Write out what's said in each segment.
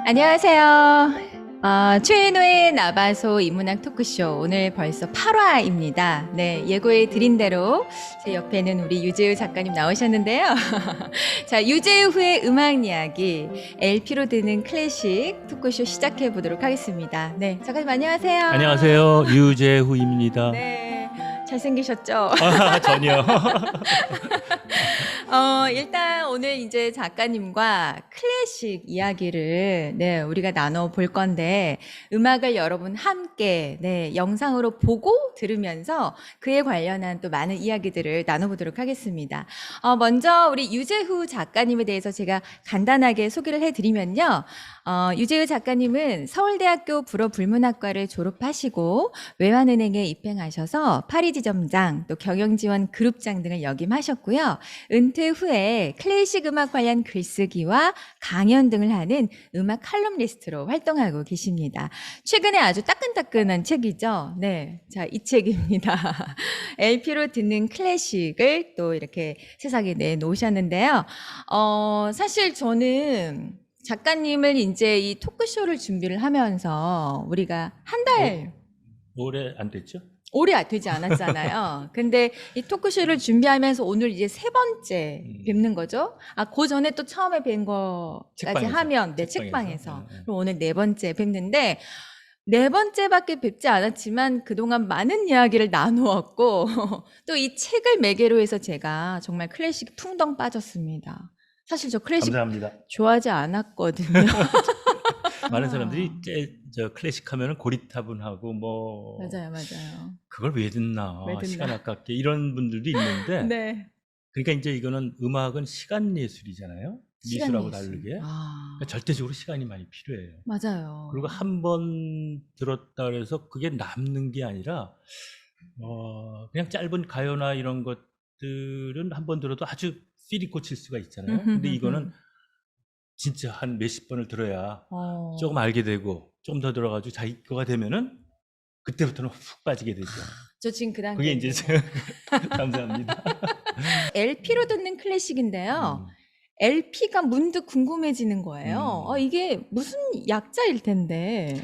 안녕하세요. 최인호의 나바소 인문학 토크쇼 오늘 벌써 8화입니다. 네, 예고해 드린 대로 제 옆에는 우리 유재우 작가님 나오셨는데요. 자, 유재우의 음악 이야기 LP로 듣는 클래식 토크쇼 시작해 보도록 하겠습니다. 네, 작가님 안녕하세요. 안녕하세요. 유재후입니다. 네, 잘생기셨죠? 전혀. 일단 오늘 이제 작가님과 클래식 이야기를 우리가 나눠 볼 건데 음악을 여러분 함께 영상으로 보고 들으면서 그에 관련한 또 많은 이야기들을 나눠보도록 하겠습니다. 먼저 우리 유재후 작가님에 대해서 제가 간단하게 소개를 해드리면요. 유재후 작가님은 서울대학교 불어불문학과를 졸업하시고 외환은행에 입행하셔서 파리지점장 또 경영지원 그룹장 등을 역임하셨고요. 은퇴 후에 클래식 음악 관련 글쓰기와 강연 등을 하는 음악 칼럼니스트로 활동하고 계십니다. 최근에 아주 따끈따끈한 책이죠. 네, 자, 이 책입니다. LP로 듣는 클래식을 또 이렇게 세상에 내놓으셨는데요. 사실 저는 작가님을 이제 이 토크쇼를 준비를 하면서 우리가 한 달 오래 안 됐죠? 오래 되지 않았잖아요. 근데 이 토크쇼를 준비하면서 오늘 이제 세 번째 뵙는 거죠. 그 전에 또 처음에 뵌 거까지 책방에서. 하면, 네, 책방에서. 책방에서. 그럼 오늘 네 번째 뵙는데, 네 번째밖에 뵙지 않았지만 그동안 많은 이야기를 나누었고, 또 이 책을 매개로 해서 제가 정말 클래식 퉁덩 빠졌습니다. 사실 저 클래식 감사합니다. 좋아하지 않았거든요. 많은 사람들이 저 클래식 하면은 고리타분하고 뭐 맞아요. 그걸 왜 듣나? 왜 듣나? 시간 아깝게 이런 분들도 있는데 네. 그러니까 이제 이거는 음악은 시간 예술이잖아요. 시간 미술하고 예술. 다르게. 아, 그러니까 절대적으로 시간이 많이 필요해요. 맞아요. 그리고 한 번 들었다 그래서 그게 남는 게 아니라 그냥 짧은 가요나 이런 것들은 한 번 들어도 아주 필이 꽂힐 수가 있잖아요. 근데 이거는 진짜 한 몇십 번을 들어야 조금 알게 되고 좀 더 들어가지고 자기 거가 되면은 그때부터는 훅 빠지게 되죠. 저 지금 그 단계. 그게 이제 감사합니다. LP로 듣는 클래식인데요. LP가 문득 궁금해지는 거예요. 이게 무슨 약자일 텐데.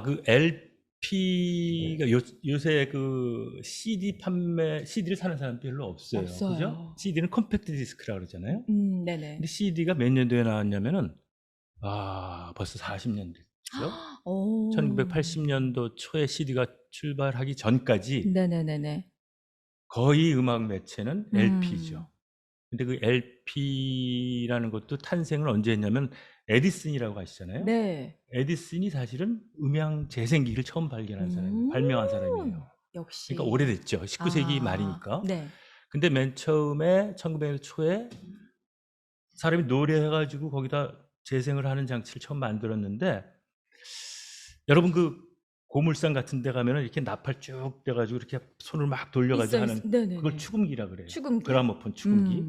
그 LP가 요새 그 CD 판매, CD를 사는 사람 별로 없어요. 없어요. 그죠? CD는 컴팩트 디스크라고 그러잖아요. 네네. 근데 CD가 몇 년도에 나왔냐면은 벌써 40년 됐죠. 1980년도 초에 CD가 출발하기 전까지 네네네네. 거의 음악 매체는 LP죠. 근데 그 LP라는 것도 탄생을 언제 했냐면 에디슨이라고 아시잖아요. 네. 에디슨이 사실은 음향 재생기를 처음 발견한 사람이에요. 발명한 사람이에요. 역시. 그러니까 오래됐죠. 19세기 말이니까. 네. 근데 맨 처음에 1900년 초에 사람이 노래해가지고 거기다 재생을 하는 장치를 처음 만들었는데 여러분 그 고물상 같은 데 가면은 이렇게 나팔 쭉 돼가지고 이렇게 손을 막 돌려가지고 하는 네네네. 그걸 추금기라 그래요. 추금기. 그라모폰 추금기.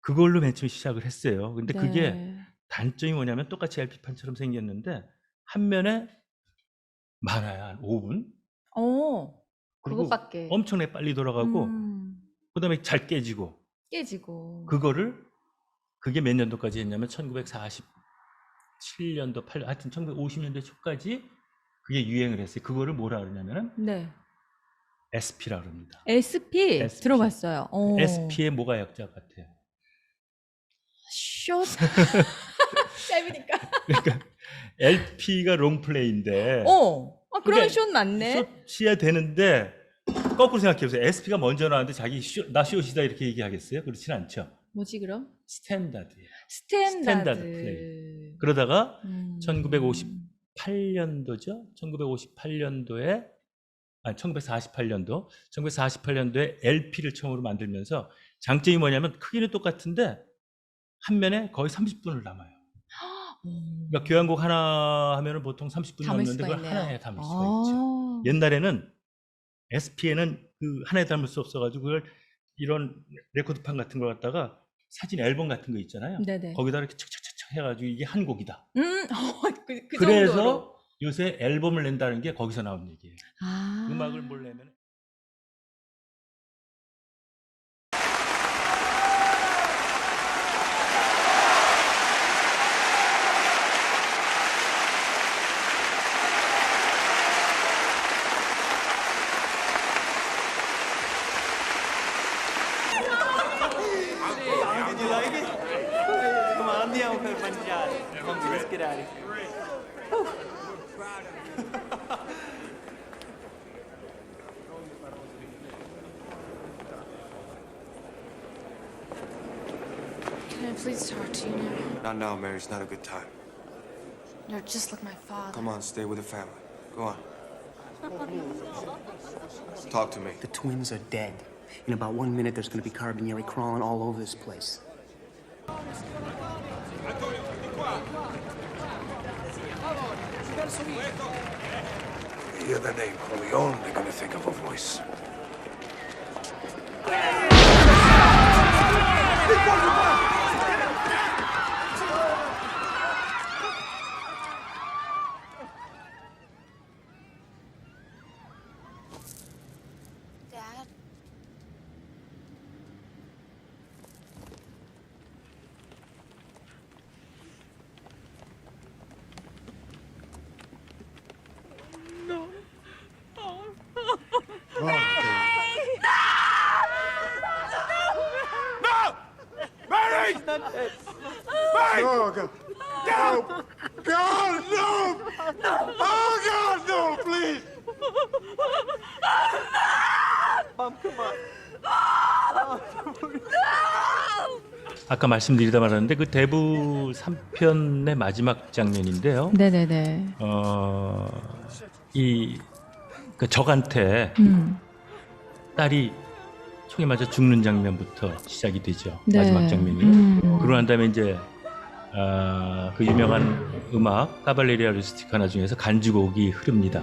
그걸로 맨 처음 시작을 했어요. 근데 네. 그게 단점이 뭐냐면 똑같이 LP판처럼 생겼는데 한 면에 많아요. 한 5분. 그리고 그것밖에. 엄청나게 빨리 돌아가고 그다음에 잘 깨지고 그게 몇 년도까지 했냐면 1947년도 8년 하여튼 1950년대 초까지 그게 유행을 했어요. 그거를 뭐라 그러냐면은 네. SP라 그럽니다. SP SP. 들어봤어요. SP의 뭐가 약자 같아요? 숏. 짧으니까. 그러니까 LP가 롱플레이인데 그러면 그러니까 숏 맞네. 숏이야 되는데 거꾸로 생각해보세요. SP가 먼저 나왔는데 자기 나 숏이다 이렇게 얘기하겠어요? 그렇진 않죠. 뭐지 그럼? 스탠다드예요. 스탠다드 플레이. 그러다가 1958년도죠. 1958년도에 1948년도에 LP를 처음으로 만들면서 장점이 뭐냐면 크기는 똑같은데 한 면에 거의 30분을 담아요. 그러니까 교향곡 하나 하면은 보통 30분 넘는데 그걸 하나에 담을 수가 있죠. 옛날에는 SP에는 그 하나에 담을 수 없어가지고 그걸 이런 레코드판 같은 걸 갖다가 사진 앨범 같은 거 있잖아요. 네네. 거기다 이렇게 척척척 해가지고 이게 한 곡이다. 그 그래서 정도로. 요새 앨범을 낸다는 게 거기서 나온 얘기예요. 음악을 뭘 내면 Did you like it? Come on, andiamo per mangiare. Let's get out of here. Can I please talk to you now? Not now, Mary. It's not a good time. You're just like my father. Come on, stay with the family. Go on. Talk to me. The twins are dead. In about 1 minute, there's gonna be Carabinieri crawling all over this place. You hear the name Corleone, they're gonna think of a voice. Dad? Mary! No, God. No! God, no! Oh, God, no, please! 아까 말씀드리다 말았는데 그 대부 3편의 마지막 장면인데요. 네네네. 그 적한테 딸이 총에 맞아 죽는 장면부터 시작이 되죠. 네. 마지막 장면이. 그러고 난 다음에 이제 그 유명한 음악 까발레리아 루스티카나 중에서 간주곡이 흐릅니다.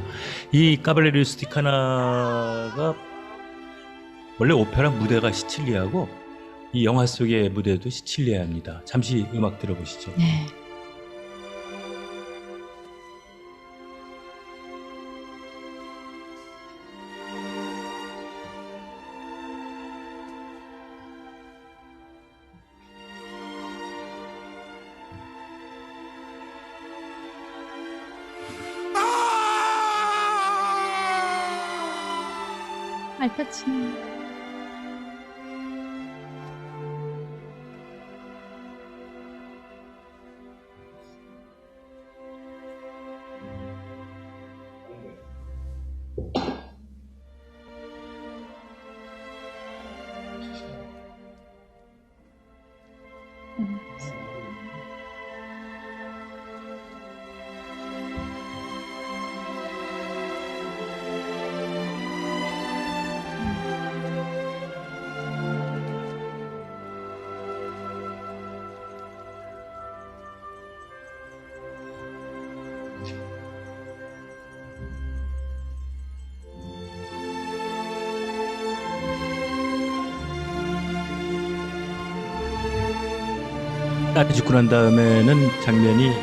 이 까발레리아 루스티카나가 원래 오페라 무대가 시칠리아고 이 영화 속의 무대도 시칠리아입니다. 잠시 음악 들어보시죠. 네. 알파치노. 딸이 죽고 난 다음에는 장면이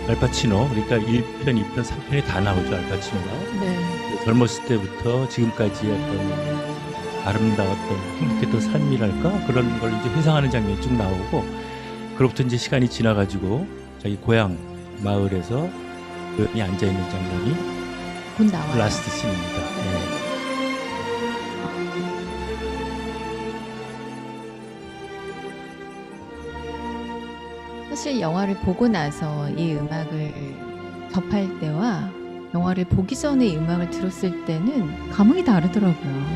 알파치노, 그러니까 1편, 2편, 3편이 다 나오죠. 알파치노가 네. 젊었을 때부터 지금까지의 어떤 아름다웠던 행복했던 삶이랄까 그런 걸 이제 회상하는 장면이 쭉 나오고, 그로부터 이제 시간이 지나가지고 자기 고향 마을에서 여인이 앉아 있는 장면이 곧 나와요. 라스트 씬입니다. 네. 사실 영화를 보고 나서 이 음악을 접할 때와 영화를 보기 전에 이 음악을 들었을 때는 감흥이 다르더라고요.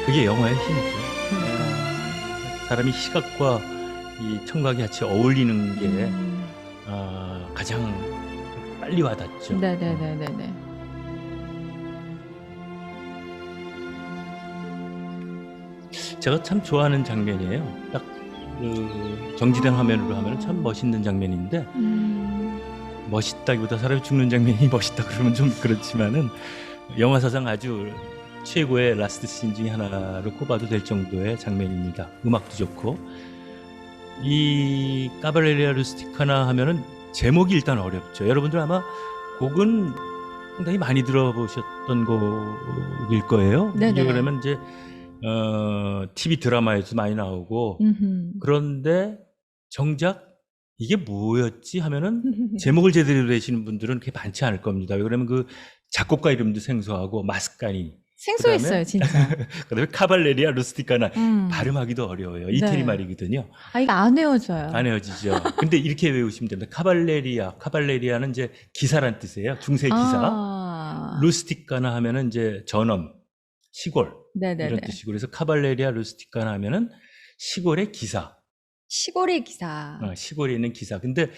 그게 영화의 힘이죠. 그러니까. 사람이 시각과 이 청각이 같이 어울리는 게 가장 빨리 와닿죠. 네네네네네. 제가 참 좋아하는 장면이에요. 딱 그 정지된 화면으로 하면 참 멋있는 장면인데, 멋있다기보다 사람이 죽는 장면이 멋있다 그러면 좀 그렇지만은 영화 사상 아주 최고의 라스트 씬 중에 하나로 꼽아도 될 정도의 장면입니다. 음악도 좋고. 이 까발레리아 루스티카나 하면은 제목이 일단 어렵죠. 여러분들 아마 곡은 상당히 많이 들어보셨던 곡일 거예요. 네네. 그러면 이제 TV 드라마에서 많이 나오고, 그런데 정작 이게 뭐였지 하면은 제목을 제대로 내시는 분들은 그렇게 많지 않을 겁니다. 왜 그러면 그 작곡가 이름도 생소하고 마스카니 생소했어요, 진짜. 그다음에 카발레리아 루스티카나 음. 발음하기도 어려워요. 이태리 네. 말이거든요. 아, 이거 안 외워져요. 안 헤어지죠. 근데 이렇게 외우시면 됩니다. 카발레리아는 이제 기사란 뜻이에요. 중세 기사. 아. 루스티카나 하면은 이제 전엄, 시골 네네네. 이런 뜻이고, 그래서 카발레리아 루스티카나 하면은 시골의 기사, 시골의 기사. 시골에 있는 기사. 근데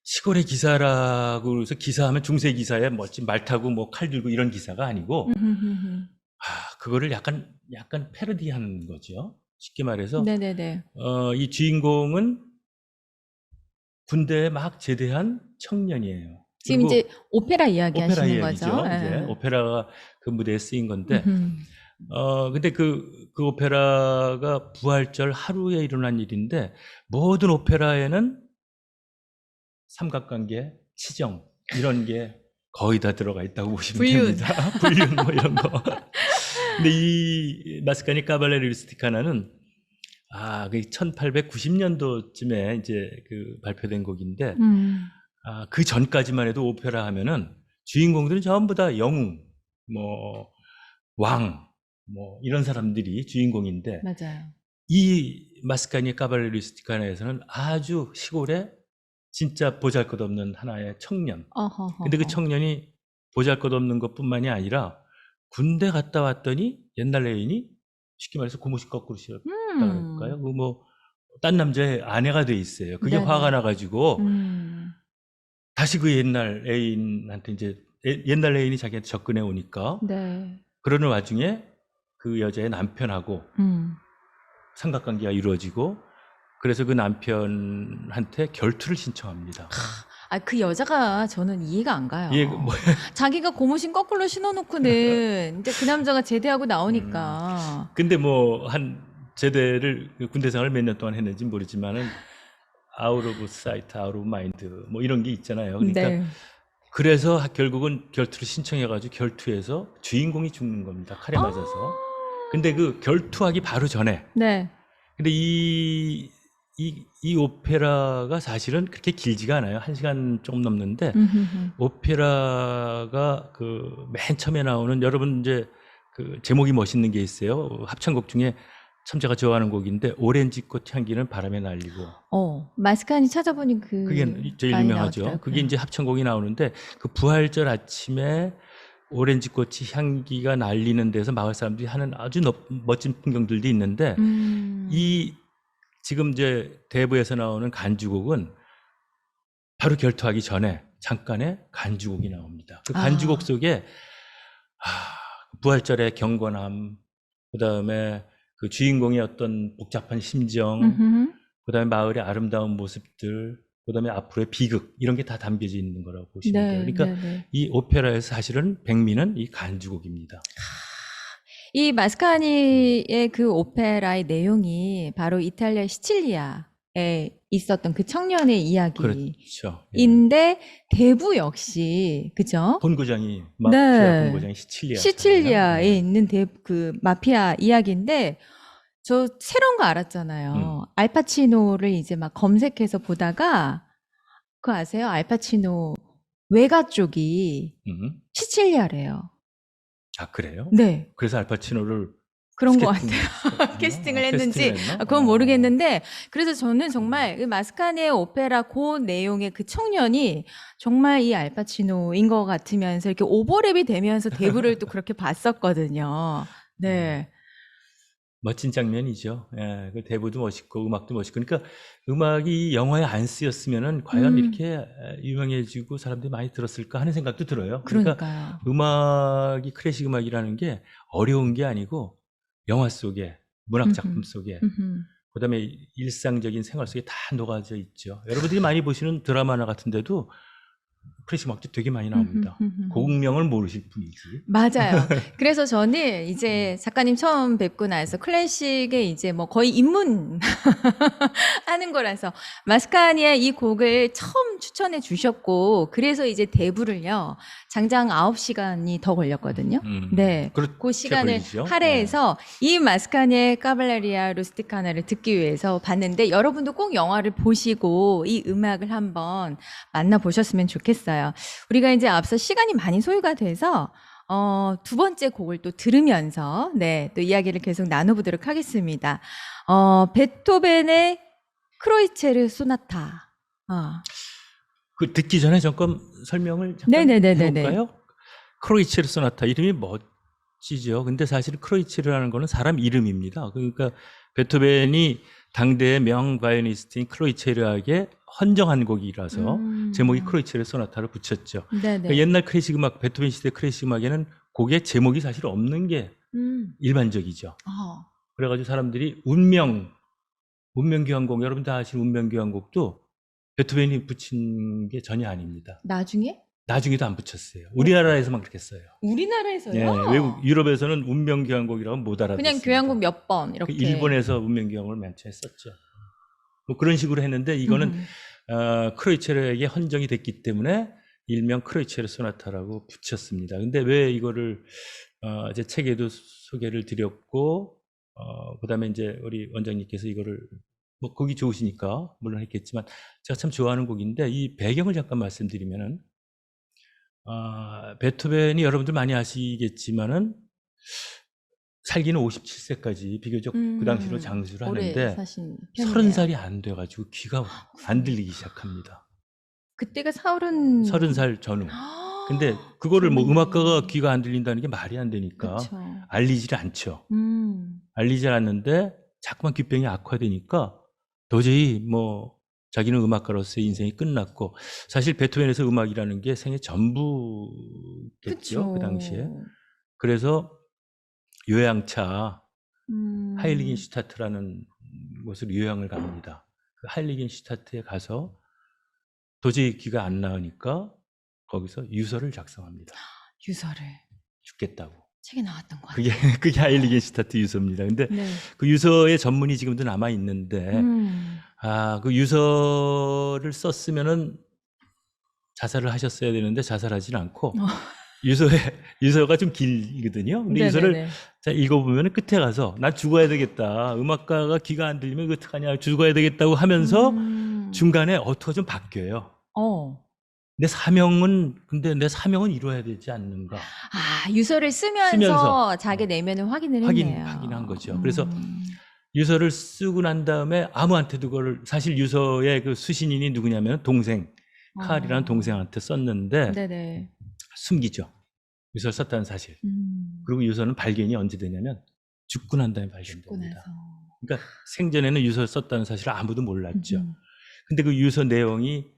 시골의 기사라고 해서 기사하면 중세 기사에 멋진 말 타고 뭐 칼 들고 이런 기사가 아니고, 음흠흠흠. 그거를 약간 패러디하는 거죠. 쉽게 말해서 네네네. 이 주인공은 군대에 막 제대한 청년이에요. 지금 그리고 이제 오페라 이야기 오페라 하시는 이야기죠. 거죠? 이제 예. 오페라가 그 무대에 쓰인 건데, 음흠. 근데 그 오페라가 부활절 하루에 일어난 일인데, 모든 오페라에는 삼각관계, 치정 이런 게 거의 다 들어가 있다고 보시면 불륜. 됩니다. 불륜 뭐 이런 거. 근데 이 마스카니 카발레리 루스티카나는 그 1890년도쯤에 이제 그 발표된 곡인데, 그 전까지만 해도 오페라 하면은 주인공들은 전부 다 영웅, 뭐 왕, 뭐 이런 사람들이 주인공인데, 맞아요. 이 마스카니 카발레리 루스티카나에서는 아주 시골에 진짜 보잘것없는 하나의 청년. 어허허. 근데 그 청년이 보잘것없는 것뿐만이 아니라 군대 갔다 왔더니 옛날 애인이 쉽게 말해서 고무신 거꾸로 씌웠다 그럴까요? 그 뭐 딴 남자의 아내가 돼 있어요. 그게 네네. 화가 나가지고 음. 다시 그 옛날 애인한테 이제 옛날 애인이 자기한테 접근해 오니까, 네. 그러는 와중에 그 여자의 남편하고 삼각관계가 이루어지고, 그래서 그 남편한테 결투를 신청합니다. 그 여자가 저는 이해가 안 가요. 이게 뭐 자기가 고무신 거꾸로 신어놓고는 이제 그 남자가 제대하고 나오니까. 근데 뭐 한 제대를 군대 생활을 몇 년 동안 했는지 모르지만은 out of sight, out of mind 뭐 이런 게 있잖아요. 그러니까 네. 그래서 결국은 결투를 신청해가지고 결투에서 주인공이 죽는 겁니다. 칼에 맞아서. 근데 그 결투하기 바로 전에. 네. 근데 이 오페라가 사실은 그렇게 길지가 않아요. 1시간 조금 넘는데, 오페라가 그 맨 처음에 나오는, 여러분 이제 그 제목이 멋있는 게 있어요. 합창곡 중에 참 제가 좋아하는 곡인데, 오렌지꽃 향기는 바람에 날리고. 마스카니 찾아보니 그게 제일 많이 유명하죠. 나오더라고요. 그게 이제 합창곡이 나오는데, 그 부활절 아침에 오렌지꽃이 향기가 날리는 데서 마을 사람들이 하는 아주 멋진 풍경들도 있는데, 이 지금 이제 대부에서 나오는 간주곡은 바로 결투하기 전에 잠깐의 간주곡이 나옵니다. 그 간주곡 속에 부활절의 경건함, 그다음에 그 주인공의 어떤 복잡한 심정, 그다음에 마을의 아름다운 모습들, 그다음에 앞으로의 비극, 이런 게 다 담겨져 있는 거라고 보시면 돼요. 그러니까 네. 이 오페라에서 사실은 백미는 이 간주곡입니다. 이 마스카니의 그 오페라의 내용이 바로 이탈리아 시칠리아에 있었던 그 청년의 이야기인데, 그렇죠. 예. 대부 역시 그죠? 본고장이 마피아 네. 본고장이 시칠리아. 시칠리아에 있는 그 마피아 이야기인데, 저 새로운 거 알았잖아요. 알파치노를 이제 막 검색해서 보다가, 그거 아세요? 알파치노 외가 쪽이 시칠리아래요. 그래요? 네. 그래서 알파치노를 그런 것 캐스팅- 같아요. 캐스팅을 했는지 캐스팅을 했나? 그건 모르겠는데, 그래서 저는 정말 그 마스카니의 오페라 그 내용의 그 청년이 정말 이 알파치노인 것 같으면서 이렇게 오버랩이 되면서 대부를 또 그렇게 봤었거든요. 네. 멋진 장면이죠. 예, 그 대부도 멋있고 음악도 멋있고. 그러니까 음악이 영화에 안 쓰였으면은 과연 이렇게 유명해지고 사람들이 많이 들었을까 하는 생각도 들어요. 그러니까 그러니까요. 음악이, 클래식 음악이라는 게 어려운 게 아니고 영화 속에, 문학 작품 속에, 그다음에 일상적인 생활 속에 다 녹아져 있죠. 여러분들이 많이 보시는 드라마나 같은 데도 클래식 음악도 되게 많이 나옵니다. 곡명을 모르실 뿐이지. 맞아요. 그래서 저는 이제 작가님 처음 뵙고 나서 클래식에 이제 뭐 거의 입문 하는 거라서 마스카니의 이 곡을 처음 추천해 주셨고, 그래서 이제 대부를요, 장장 9시간이 더 걸렸거든요. 네. 그 시간을 걸리죠. 할애해서 이 마스카니의 카발레리아 루스티카나를 듣기 위해서 봤는데, 여러분도 꼭 영화를 보시고 이 음악을 한번 만나보셨으면 좋겠어요. 우리가 이제 앞서 시간이 많이 소요가 돼서 두 번째 곡을 또 들으면서 네, 또 이야기를 계속 나눠보도록 하겠습니다. 베토벤의 크로이체르 소나타. 그 듣기 전에 잠깐 설명을 잠깐 네네네네네. 해볼까요? 크로이체르 소나타 이름이 멋지죠. 근데 사실 크로이체르라는 거는 사람 이름입니다. 그러니까 베토벤이 당대의 명 바이오니스트인 크로이체르에게 헌정한 곡이라서 제목이 크로이체르 소나타를 붙였죠. 네네. 그러니까 옛날 클래식 음악, 베토벤 시대 클래식 음악에는 곡의 제목이 사실 없는 게 일반적이죠. 그래가지고 사람들이 운명교향곡, 여러분 다 아시는 운명교향곡도 베토벤이 붙인 게 전혀 아닙니다. 나중에도 안 붙였어요. 우리나라에서만 그렇게 써요. 우리나라에서요? 네, 외국 유럽에서는 운명교향곡이라고 못 알아듣습니다. 그냥 교향곡 몇 번 이렇게. 일본에서 운명교향곡을 맨 처음에 썼죠. 뭐 그런 식으로 했는데 이거는 크로이체르에게 헌정이 됐기 때문에 일명 크로이체르 소나타라고 붙였습니다. 근데 왜 이거를 제 책에도 소개를 드렸고 그다음에 이제 우리 원장님께서 이거를 뭐 곡이 좋으시니까 물론 했겠지만 제가 참 좋아하는 곡인데 이 배경을 잠깐 말씀드리면은 베토벤이 여러분들 많이 아시겠지만은 살기는 57세까지 비교적 그 당시로 장수를 하는데 30살이 안 돼가지고 귀가 안 들리기 시작합니다. 그때가 30살 전후. 근데 그거를 뭐 음악가가 귀가 안 들린다는 게 말이 안 되니까 그쵸. 알리질 않죠. 알리질 않는데 자꾸만 귀병이 악화되니까 도저히 뭐 자기는 음악가로서의 인생이 끝났고 사실 베토벤에서 음악이라는 게 생애 전부겠죠. 그 당시에. 그래서 요양차 하일리겐슈타트라는 곳으로 요양을 갑니다. 그 하일리겐슈타트에 가서 도저히 귀가 안 나으니까 거기서 유서를 작성합니다. 유서를 죽겠다고. 책에 나왔던 것 같아요. 그게 하일리겐슈타트 유서입니다. 근데 네. 그 유서의 전문이 지금도 남아 있는데 그 유서를 썼으면은 자살을 하셨어야 되는데 자살하지는 않고 유서가 좀 길거든요. 근데 유서를 자 읽어보면 끝에 가서 난 죽어야 되겠다. 음악가가 귀가 안 들리면 이거 어떡하냐. 죽어야 되겠다고 하면서 중간에 어투가 좀 바뀌어요. 내 사명은 이루어야 되지 않는가. 유서를 쓰면서 자기 내면을 확인을 했네요. 확인한 거죠. 그래서 유서를 쓰고 난 다음에 아무한테도 그걸 사실 유서의 그 수신인이 누구냐면 동생 칼이라는 동생한테 썼는데 네네. 숨기죠. 유서를 썼다는 사실. 그리고 유서는 발견이 언제 되냐면 죽고 난 다음에 발견됩니다. 그러니까 생전에는 유서를 썼다는 사실을 아무도 몰랐죠. 근데 그 유서 내용이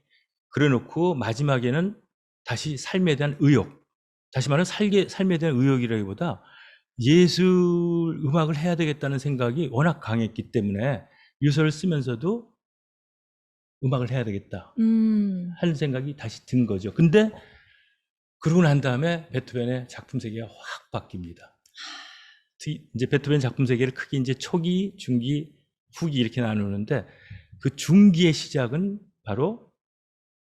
그래놓고 마지막에는 다시 삶에 대한 의욕, 다시 말하면 삶에 대한 의욕이라기보다 예술 음악을 해야 되겠다는 생각이 워낙 강했기 때문에 유서를 쓰면서도 음악을 해야 되겠다 하는 생각이 다시 든 거죠. 근데 그러고 난 다음에 베토벤의 작품 세계가 확 바뀝니다. 이제 베토벤 작품 세계를 크게 이제 초기, 중기, 후기 이렇게 나누는데 그 중기의 시작은 바로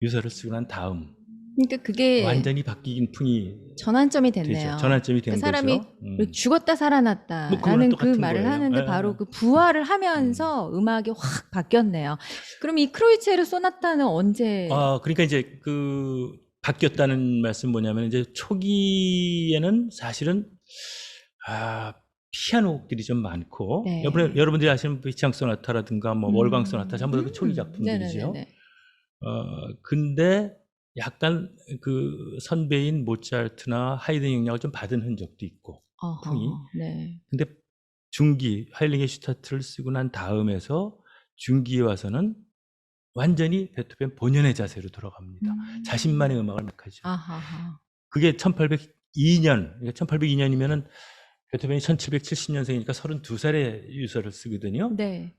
유서를 쓰고 난 다음. 그러니까 그게 완전히 바뀌긴 풍이 전환점이 됐네요. 전환점이 된 사람이 거죠. 죽었다 살아났다라는 뭐 그 말을 거예요. 하는데 바로 그 부활을 하면서 음악이 확 바뀌었네요. 그럼 이 크로이체르 소나타는 언제? 그러니까 이제 그 바뀌었다는 말씀 뭐냐면 이제 초기에는 사실은 피아노 곡들이 좀 많고 네. 여러분들이 아시는 비창 소나타라든가 뭐 월광 소나타 전부 다 그 초기 작품들이죠. 근데 약간 그 선배인 모차르트나 하이든 영향을 좀 받은 흔적도 있고 풍이. 근데 중기 하일리겐슈타트를 쓰고 난 다음에서 중기에 와서는 완전히 베토벤 본연의 자세로 돌아갑니다. 자신만의 음악을 막 하죠. 그게 1802년, 그러니까 1802년이면은 베토벤이 1770년생이니까 32살에 유서를 쓰거든요. 네.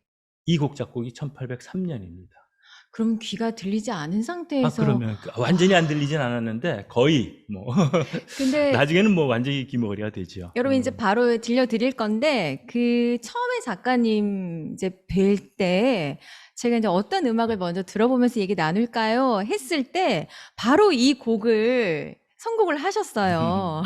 이 곡 작곡이 1803년입니다. 그럼 귀가 들리지 않은 상태에서 그러면 완전히 안 들리진 않았는데 거의 뭐 근데 나중에는 뭐 완전히 귀머거리가 되죠. 여러분 이제 바로 들려드릴 건데 그 처음에 작가님 이제 뵐 때 제가 이제 어떤 음악을 먼저 들어보면서 얘기 나눌까요? 했을 때 바로 이 곡을 선곡을 하셨어요.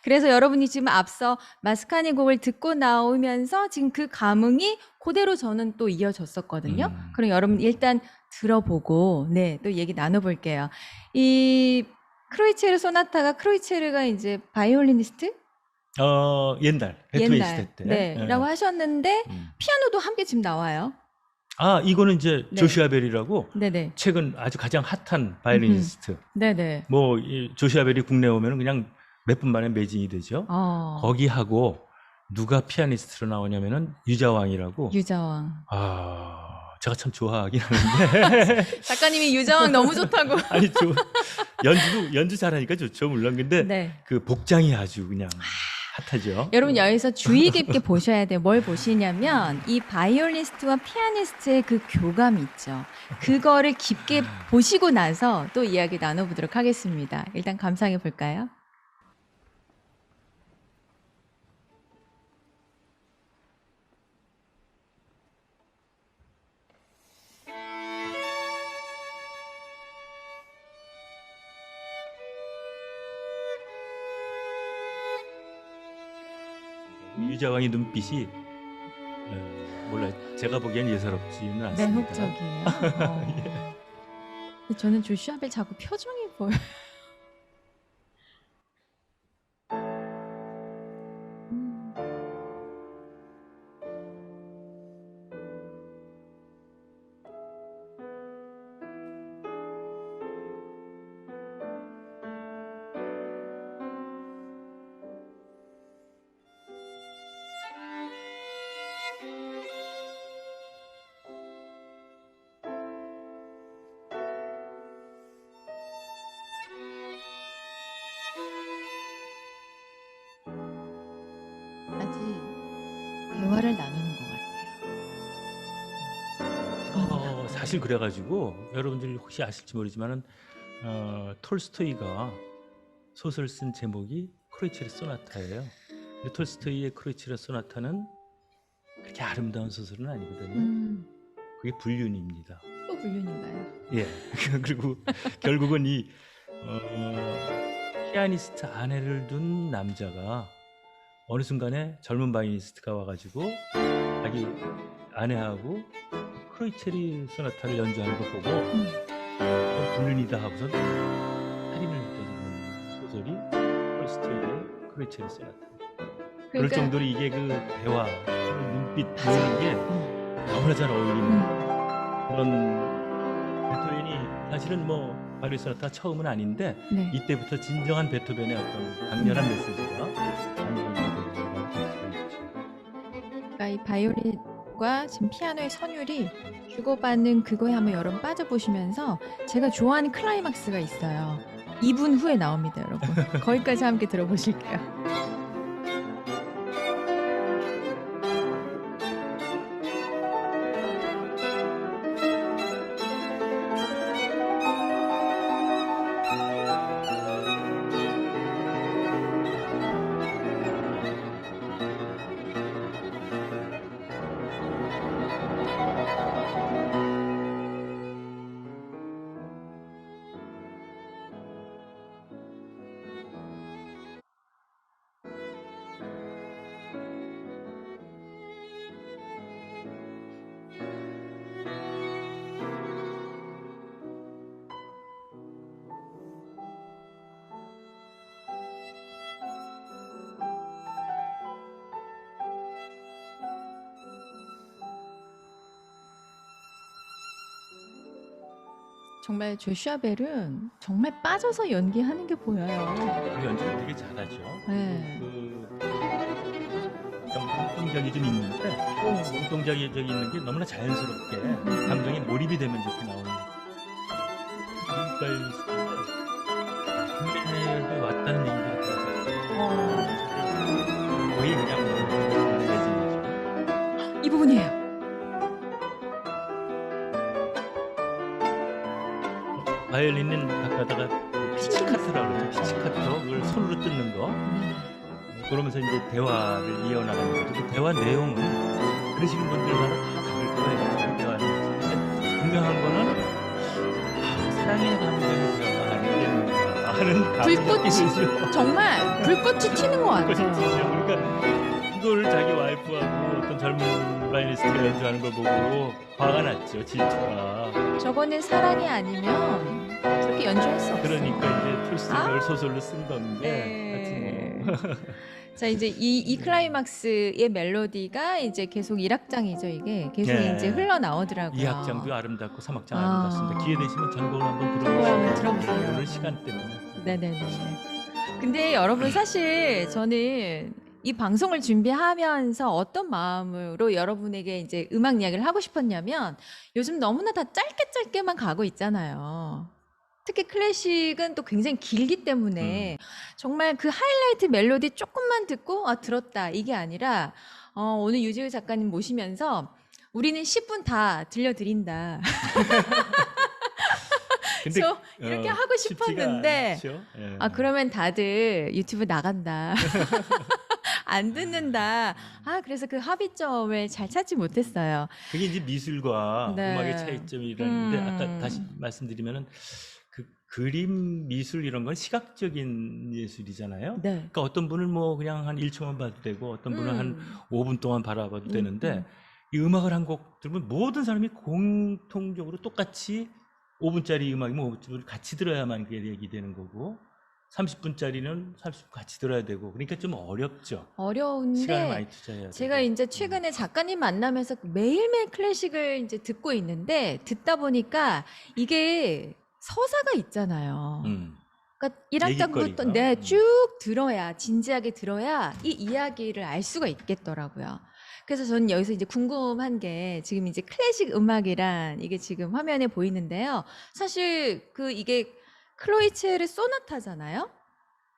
그래서 여러분이 지금 앞서 마스카니 곡을 듣고 나오면서 지금 그 감흥이 그대로 저는 또 이어졌었거든요. 그럼 여러분 일단 들어보고 또 얘기 나눠볼게요. 이 크로이체르 소나타가 크로이체르가 이제 바이올리니스트 옛날 베토벤 시대 때. 네, 예. 라고 하셨는데 음. 피아노도 함께 지금 나와요. 아, 이거는 이제 네. 조시아 벨이라고 네네. 최근 아주 가장 핫한 바이올리니스트. 네네. 뭐 이 조시아 벨이 국내 오면은 그냥 몇 분 만에 매진이 되죠. 거기하고 누가 피아니스트로 나오냐면은 유자왕이라고. 유자왕. 제가 참 좋아하긴 하는데 작가님이 유자왕 너무 좋다고. 아니 연주 잘하니까 좋죠 물론. 근데 네. 그 복장이 아주 그냥 핫하죠. 여러분 여기서 주의 깊게 보셔야 돼요. 뭘 보시냐면 이 바이올리스트와 피아니스트의 그 교감이 있죠. 그거를 깊게 보시고 나서 또 이야기 나눠보도록 하겠습니다. 일단 감상해 볼까요? 유자왕의 눈빛이 몰라 제가 보기엔 예사롭지는 않습니다. 매혹적이에요. 근데 저는 조슈아 벨 자꾸 표정이 보여요. 아직 대화를 나누는 것 같아요. 사실 그래가지고 여러분들이 혹시 아실지 모르지만은 톨스토이가 소설 쓴 제목이 크로이체르 소나타예요. 근데 톨스토이의 크로이체르 소나타는 그렇게 아름다운 소설은 아니거든요. 그게 불륜입니다. 또 불륜인가요? 예. 그리고 결국은 이 피아니스트 아내를 둔 남자가 어느 순간에 젊은 바이올리니스트가 와가지고 자기 아내하고 크로이체르 소나타를 연주하는 걸 보고 불륜이다 하고서 살인을 저지른 소설이 톨스토이의 크로이체르 소나타. 그럴 정도로 이게 그 대화, 눈빛 보이는 게 너무나 잘 어울리는 그런 베토벤이 사실은 뭐 바이올린 소나타 처음은 아닌데 네. 이때부터 진정한 베토벤의 어떤 강렬한 메시지가 감정이 되는 있죠. 그러니까 이 바이올린과 지금 피아노의 선율이 주고받는 그거에 한번 여러분 빠져보시면서 제가 좋아하는 클라이막스가 있어요. 2분 후에 나옵니다, 여러분. 거기까지 함께 들어보실게요. 정말 조슈아 벨은 정말 빠져서 연기하는 게 보여요. 그 연주를 되게 잘하죠. 네. 뭉동작이 좀 있는데 뭉동작이 저기 있는 게 너무나 자연스럽게 감정에 몰입이 되면 이렇게 나오는 국내에 왔다는 얘기가 들어서 거의 그냥 매진이죠. 이 부분이에요. 바이올린은 가끔가다가 피치카트라고 그러죠. 피치카트 그걸 손으로 뜯는 거. 그러면서 이제 대화를 이어나가는 거죠. 그 대화 내용은 들으시는 분들마다 다 다를 거예요. 대화는. 근데 분명한 거는 사랑의 감정의 대화가 아니겠는가 하는 불꽃이 감정이죠. 정말 불꽃이 튀는 것 불꽃이 같아요. 튀죠. 그러니까 이걸 자기 와이프하고 어떤 젊은 바이올리스트가 연주하는 걸 보고 화가 났죠. 질투가. 저거는 사랑이 아니면 그렇게 연주할 수 없어요. 그러니까 이제 톨스토이를 아. 소설로 쓴 건데 네. 하여튼 뭐 자, 이제 이 클라이막스의 멜로디가 이제 계속 1악장이죠, 이게. 계속 네. 이제 흘러나오더라고요. 2악장도 아름답고 3악장 아. 아름답습니다. 기회 되시면 전곡을 한번 전곡을 한번 들어보시면 들어보세요. 오늘 시간 때문에. 네네네. 근데 여러분 사실 저는 이 방송을 준비하면서 어떤 마음으로 여러분에게 이제 음악 이야기를 하고 싶었냐면 요즘 너무나 다 짧게 짧게만 가고 있잖아요. 특히 클래식은 또 굉장히 길기 때문에 정말 그 하이라이트 멜로디 조금만 듣고 아 들었다 이게 아니라 오늘 유지우 작가님 모시면서 우리는 10분 다 들려드린다. 근데 저 이렇게 하고 쉽지가 싶었는데 않죠. 예. 아 그러면 다들 유튜브 나간다. 안 듣는다. 아 그래서 그 합의점을 잘 찾지 못했어요. 그게 이제 미술과 네. 음악의 차이점이라는데 아까 음. 다시 말씀드리면은 그 그림 미술 이런 건 시각적인 예술이잖아요. 네. 그러니까 어떤 분은 뭐 그냥 한 1초만 봐도 되고 어떤 분은 한 5분 동안 바라봐도 되는데 이 음악을 한 곡 들으면 모든 사람이 공통적으로 똑같이 5분짜리 음악이면 5분짜리 같이 들어야만 그게 얘기되는 거고 30분짜리는 30분 같이 들어야 되고 그러니까 좀 어렵죠. 시간을 어려운데 많이 투자해야 제가 되고. 이제 최근에 작가님 만나면서 매일매일 클래식을 이제 듣고 있는데 듣다 보니까 이게 서사가 있잖아요. 그러니까 1악장부터 얘기거리가. 네, 쭉 들어야 진지하게 들어야 이 이야기를 알 수가 있겠더라고요. 그래서 저는 여기서 이제 궁금한 게 지금 이제 클래식 음악이란 이게 지금 화면에 보이는데요. 사실 그 이게 클로이체르 소나타잖아요.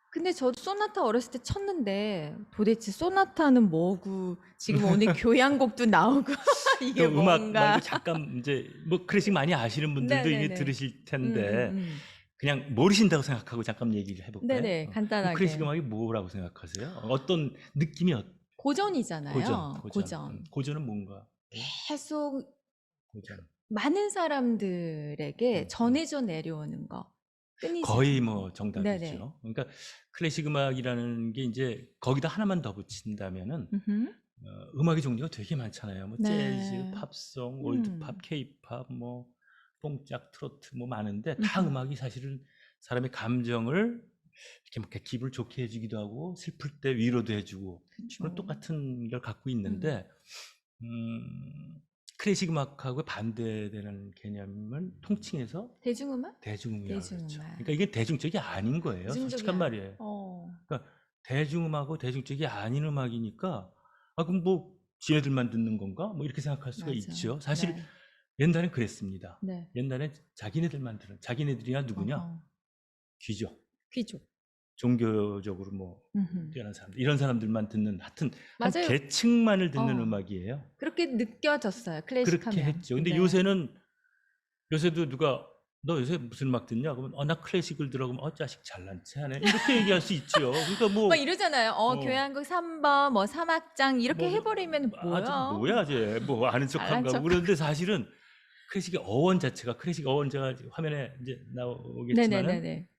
근데 저도 소나타 어렸을 때 쳤는데 도대체 소나타는 뭐고 지금 오늘 교향곡도 나오고 이게 그 음악 뭔가 말고 잠깐 이제 뭐 클래식 많이 아시는 분들도 이게 네네네. 들으실 텐데 음. 그냥 모르신다고 생각하고 잠깐 얘기를 해볼까요? 네네 간단하게 클래식 음악이 뭐라고 생각하세요? 어떤 느낌이 고전이잖아요. 고전. 고전은 뭔가? 계속 고전. 많은 사람들에게 음. 전해져 내려오는 거. 끊이지 거의 않고. 뭐 정답이죠. 네네. 그러니까 클래식 음악이라는 게 이제 거기다 하나만 더 붙인다면은 음흠. 음악의 종류가 되게 많잖아요. 뭐 네. 재즈, 팝송, 올드팝, 케이팝, 뭐 뽕짝, 트로트 뭐 많은데 다 음흠. 음악이 사실은 사람의 감정을 이렇게 막 기분을 좋게 해주기도 하고 슬플 때 위로도 해주고 그런 똑같은 걸 갖고 있는데 클래식 음악하고 반대되는 개념을 통칭해서 대중음악? 대중음악이라고 그러죠. 대중음악. 그러니까 이게 대중적이 아닌 거예요. 대중적이 솔직한 말이에요. 그러니까 대중음악하고 대중적이 아닌 음악이니까 아 그럼 뭐 지네들만 듣는 건가? 뭐 이렇게 생각할 수가 맞아. 있죠. 사실 네. 옛날엔 그랬습니다. 네. 옛날엔 자기네들만 들은 자기네들이야 누구냐? 어허. 귀족, 귀족. 종교적으로 뭐 음흠. 뛰어난 사람들 이런 사람들만 듣는 하여튼 한 맞아요. 계층만을 듣는 어. 음악이에요. 그렇게 느껴졌어요. 클래식 그렇게 하면. 했죠. 근데 네. 요새도 누가 너 요새 무슨 음악 듣냐? 그러면 나 클래식을 들어 그러면 자식 잘난 체 하네. 이렇게 얘기할 수 있죠. 그러니까 뭐 막 이러잖아요. 교향곡 3번 뭐 3악장 이렇게 뭐, 해버리면 뭐야? 뭐야 쟤 뭐 아는 아는 척한가 척. 그런데 사실은 클래식의 어원 자체가 클래식 어원 제가 화면에 이제 나오겠지만은 네네네네.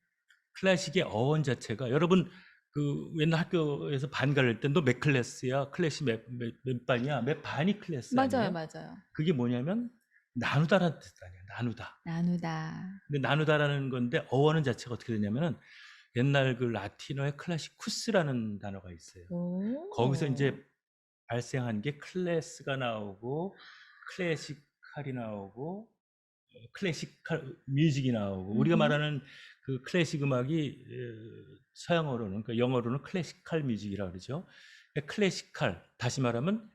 클래식의 어원 자체가 여러분 그 옛날 학교에서 반 가를 때 너 몇 클래스야? 클래식 몇 반이야? 몇 반이 클래스 맞아요, 아니에요? 맞아요. 그게 뭐냐면 나누다라는 뜻 아니에요. 나누다. 나누다. 근데 나누다라는 건데 어원은 자체가 어떻게 되냐면은 옛날 그 라틴어의 클래시쿠스라는 단어가 있어요. 오. 거기서 이제 발생한 게 클래스가 나오고 클래시칼이 나오고 클래시칼 뮤직이 나오고 우리가 음흠. 말하는 그 클래식 음악이 서양어로는 그러니까 영어로는 클래시칼 뮤직이라고 그러죠. 그러니까 클래시칼 다시 말하면